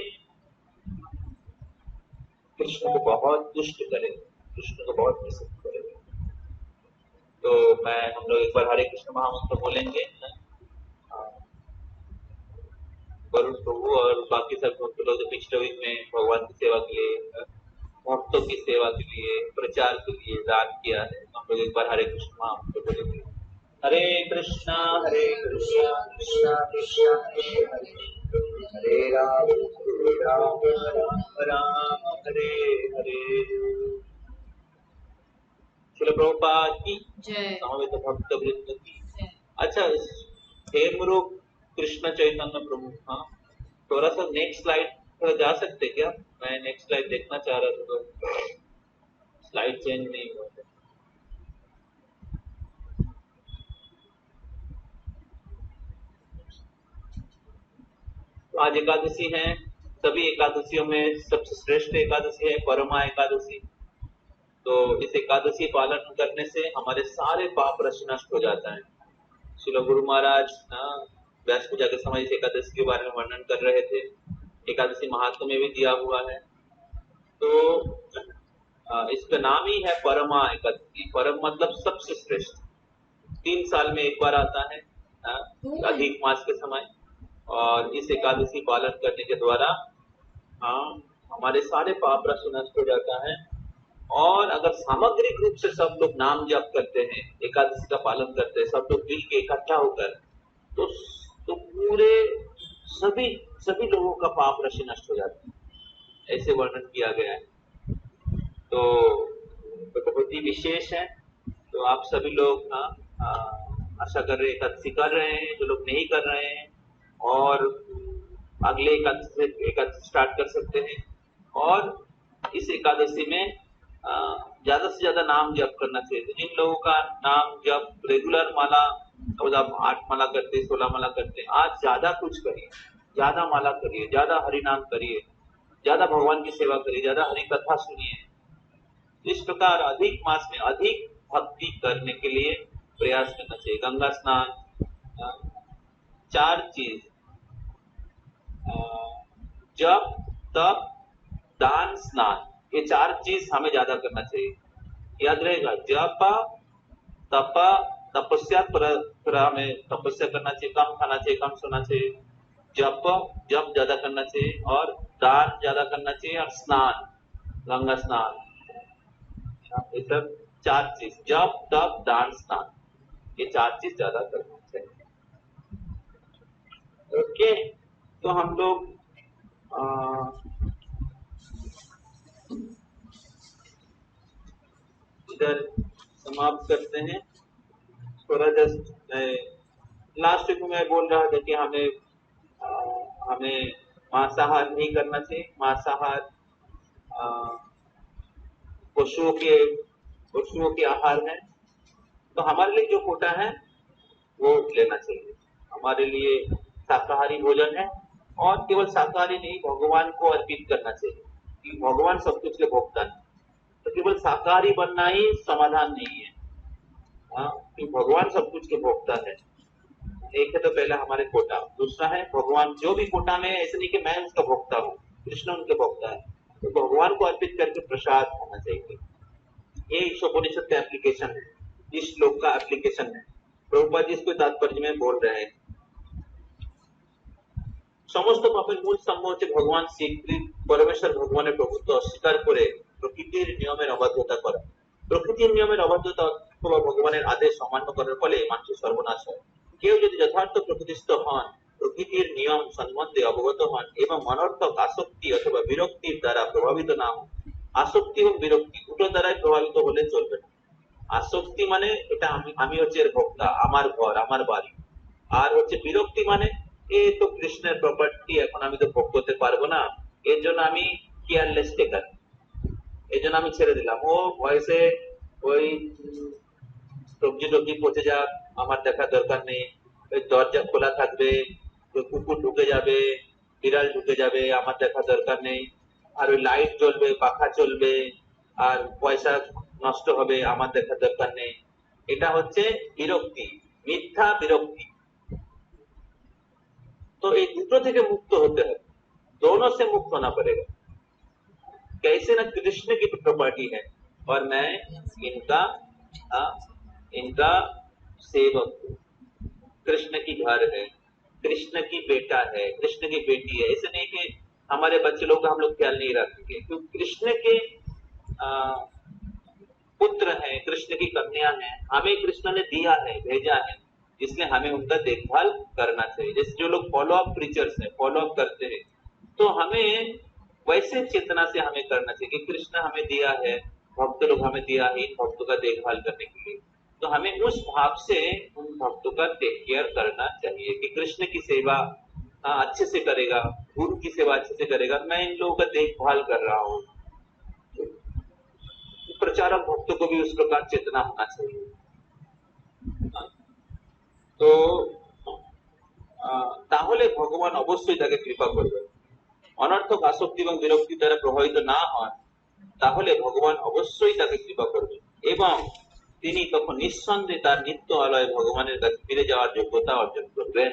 कृष्ण को बहुत तुष्ट करे, कृष्ण को बहुत पसंद करे। तो हम लोग एक बार हरे कृष्ण महामंत्र बोलेंगे, वरुण प्रभु और बाकी सब भक्त लोग जो पिछले वीक में भगवान की सेवा के लिए, भक्तों की सेवा के लिए, प्रचार के लिए दान किया है। हम लोग एक बार हरे कृष्ण महामंत्र बोलेंगे। हरे कृष्णा कृष्णा कृष्णा हरे हरे, हरे राम राम राम हरे हरे। श्रील प्रभुपाद की जय, समवेत भक्त वृंद की जय। अच्छा, हेमरूप कृष्ण चैतन्य प्रभु, हाँ थोड़ा सा नेक्स्ट स्लाइड पर जा सकते क्या? मैं नेक्स्ट स्लाइड देखना चाह रहा था, तो स्लाइड चेंज नहीं हुआ। तो आज एकादशी है, सभी एकादशियों में सबसे श्रेष्ठ एकादशी है परमा एकादशी। तो इस एकादशी पालन करने से हमारे सारे पाप राशि नष्ट हो जाता है। श्रील गुरु महाराज व्यास पूजा के समय इस एकादशी के बारे में वर्णन कर रहे थे, एकादशी महात्म्य में भी दिया हुआ है। तो इसका नाम ही है परमा एकादशी। परम मतलब सबसे श्रेष्ठ। 3 साल में एक बार आता है, अधिक मास के समय, और इस एकादशी पालन करने के द्वारा हमारे सारे पाप राशि नष्ट हो जाता है। और अगर सामग्रिक रूप से सब लोग नाम जप करते हैं, एकादशी का पालन करते हैं, सब लोग मिल के इकट्ठा होकर, तो पूरे सभी लोगों का पाप राशि नष्ट हो जाता है, ऐसे वर्णन किया गया है। तो बहुत ही विशेष है। तो आप सभी लोग आशा कर रहे, एकादशी कर रहे हैं, जो लोग नहीं कर रहे हैं और अगले एकादशी स्टार्ट कर सकते हैं। और इस एकादशी में ज्यादा से ज्यादा नाम जप करना चाहिए। तो जिन लोगों का नाम जप रेगुलर माला, 8 माला करते, 16 माला करते, आज ज्यादा कुछ करिए, ज्यादा माला करिए, ज्यादा हरिनाम करिए, ज्यादा भगवान की सेवा करिए, ज्यादा हरि कथा सुनिए। इस प्रकार अधिक मास में अधिक भक्ति करने के लिए प्रयास करना चाहिए। गंगा स्नान, 4 चीज, जप, तप, दान, स्नान, ये 4 चीज हमें ज्यादा करना चाहिए। याद रहेगा, जप, तप, तपस्या, थोड़ा हमें तपस्या करना चाहिए, कम खाना चाहिए, कम सोना चाहिए, जप ज्यादा करना चाहिए, और दान ज्यादा करना चाहिए, और स्नान, गंगा स्नान, ये सब 4 चीज, जप, तप, दान, स्नान, ये 4 चीज ज्यादा करना चाहिए। ओके, तो हम लोग इधर समाप्त करते हैं। थोड़ा जस्ट लास्ट में मैं बोल रहा था कि हमें मांसाहार नहीं करना चाहिए। मांसाहार पशुओं के आहार है। तो हमारे लिए जो कोटा है वो लेना चाहिए। हमारे लिए शाकाहारी भोजन है, और केवल शाकाहारी नहीं, भगवान को अर्पित करना चाहिए, कि भगवान सब कुछ के भोक्ता है। तो केवल शाकाहारी बनना ही समाधान नहीं है, कि भगवान सब कुछ के भोक्ता है। एक है तो पहला हमारे कोटा, दूसरा है भगवान जो भी कोटा में, ऐसे नहीं कि मैं उसका भोक्ता हूँ, कृष्ण उनके भोक्ता है, तो भगवान को अर्पित करके प्रसाद होना चाहिए। ये ईशोपनिषद का एप्लीकेशन है। इस श्लोक का एप्लीकेशन है। प्रभुपाद जी इसको तात्पर्य में बोल रहे हैं, সমস্ত পাপের মূল স্তম্ভ হচ্ছে ভগবান শ্রী পরমেশ্বর ভগবানের প্রভুত্ব অস্বীকার করে প্রকৃতির নিয়মের অবাধ্যতা করা। প্রকৃতির নিয়মের অবাধ্যতা অথবা ভগবানের আদেশ অমান্য করার ফলে মানুষের সর্বনাশ হয়। কেউ যদি যথার্থ প্রকৃতিস্থ হন, প্রকৃতির নিয়ম সম্বন্ধে অবগত হন এবং অনর্থক আসক্তি অথবা বিরক্তির দ্বারা প্রভাবিত না হন। আসক্তি এবং বিরক্তি দুটো দ্বারাই প্রভাবিত হলে চলবে না। আসক্তি মানে এটা আমি হচ্ছে এর ভোক্তা, আমার ঘর, আমার বাড়ি। আর হচ্ছে বিরক্তি মানে এ তো কৃষ্ণের প্রপার্টি, এখন আমি তো ভোগ করতে পারবো না, এর জন্য আমি কেয়ারলেস টেকার, এই জন্য আমি ছেড়ে দিলাম। ও ভয়েসে ওই সবজি টবজি পচে যাক, আমার দেখার দরকার নেই। ওই দরজা খোলা থাকবে, কুকুর ঢুকে যাবে, বিড়াল ঢুকে যাবে, আমার দেখার দরকার নেই। আর ওই লাইট জ্বলবে, পাখা চলবে, আর পয়সা নষ্ট হবে, আমার দেখার দরকার নেই। এটা হচ্ছে বিরক্তি, মিথ্যা বিরক্তি। तो ये दूसरों থেকে मुक्त होते हैं, दोनों से मुक्त होना पड़ेगा। कैसे ना कृष्ण की प्रॉपर्टी है और मैं इनका इनका सेवक हूँ। कृष्ण की घर है, कृष्ण की बेटा है, कृष्ण की बेटी है। ऐसे नहीं कि हमारे बच्चे लोग का हम लोग ख्याल नहीं रखेंगे, क्योंकि कृष्ण के पुत्र हैं, कृष्ण की कन्या है, हमें कृष्ण ने दिया है, भेजा है, इसलिए हमें उनका देखभाल करना चाहिए। जैसे जो लोग फॉलो अप प्रीचर्स हैं, फॉलो अप करते हैं, तो हमें वैसे चेतना से हमें करना चाहिए कि कृष्ण हमें दिया है, भक्त लोग हमें दिया है इन भक्तों का देखभाल करने के लिए, तो हमें उस भाव से उन भक्तों का टेक केयर करना चाहिए कि कृष्ण की सेवा अच्छे से करेगा, गुरु की सेवा अच्छे से करेगा, मैं इन लोगों का देखभाल कर रहा हूँ। प्रचारक भक्तों को भी उस प्रकार चेतना होना चाहिए। তো তাহলে ভগবান অবশ্যই তাকে কৃপা করবেন। অনর্থক আসক্তি এবং বিরক্তি দ্বারা প্রভাবিত না হন, তাহলে ভগবান অবশ্যই তাকে কৃপা করবেন এবং তিনি তখন নিঃসন্দেহে তার নিত্য আলয় ভগবানের কাছে ফিরে যাওয়ার যোগ্যতা অর্জন করবেন।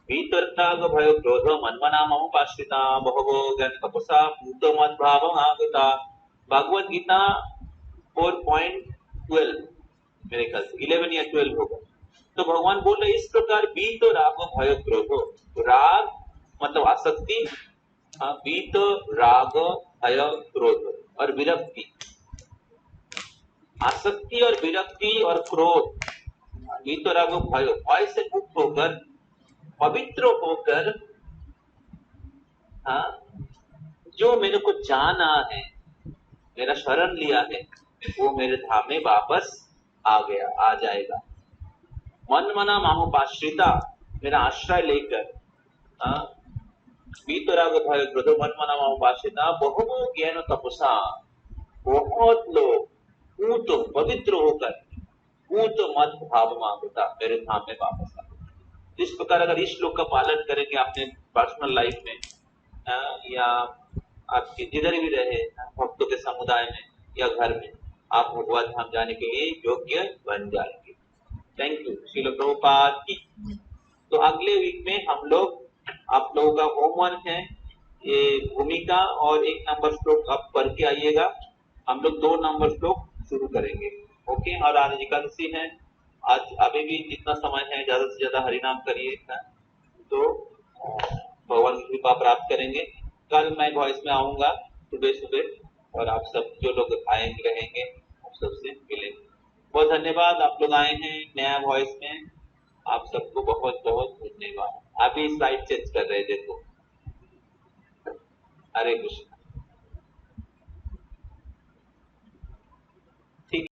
वितर्ताग भय क्रोध मन्मना मम पाश्रिता बहवो ज्ञान तपसा भूत मद भाव आगता। भगवत गीता 4.12 मेरे ख्याल से 11 या 12 होगा। तो भगवान बोल रहे इस प्रकार बीत राग भय क्रोध, राग मतलब आसक्ति, बीत राग भय क्रोध और विरक्ति, आसक्ति और विरक्ति और क्रोध, बीत राग भय, भय से मुक्त होकर पवित्र होकर जो मेरे को जाना है, मेरा शरण लिया है, वो मेरे धाम में वापस आ गया, आ जाएगा। मन मना मामुपाश्रिता, मेरा आश्रय लेकर बीतराग भय क्रोध मन मना मामुपाश्रिता बहु ज्ञान तपसा, बहुत लोग पूत पवित्र होकर पूत मत भाव मांगता मेरे धाम में वापस आ। इस प्रकार अगर इस श्लोक का पालन करेंगे अपने पर्सनल लाइफ में या आपके जिधर भी रहे भक्तों के समुदाय में या घर में, आप भगवत धाम जाने के लिए योग्य बन जाएंगे। Thank you. श्रील प्रभुपाद की। तो अगले वीक में हम लोग, आप लोगों का होमवर्क है ये भूमिका और 1 नंबर श्लोक आप पढ़ के आइएगा। हम लोग 2 नंबर श्लोक शुरू करेंगे। ओके। और आज एकादशी है, आज अभी भी जितना समय है ज्यादा से ज्यादा हरिनाम करिए, तो भगवान की कृपा प्राप्त करेंगे। कल मैं वॉइस में आऊंगा सुबह सुबह और आप सब जो लोग आएंगे रहेंगे आप सबसे मिलेंगे। बहुत धन्यवाद, आप लोग आए हैं नया वॉइस में, आप सबको बहुत बहुत धन्यवाद। अभी स्लाइड चेंज कर रहे थे तो हरे कृष्ण।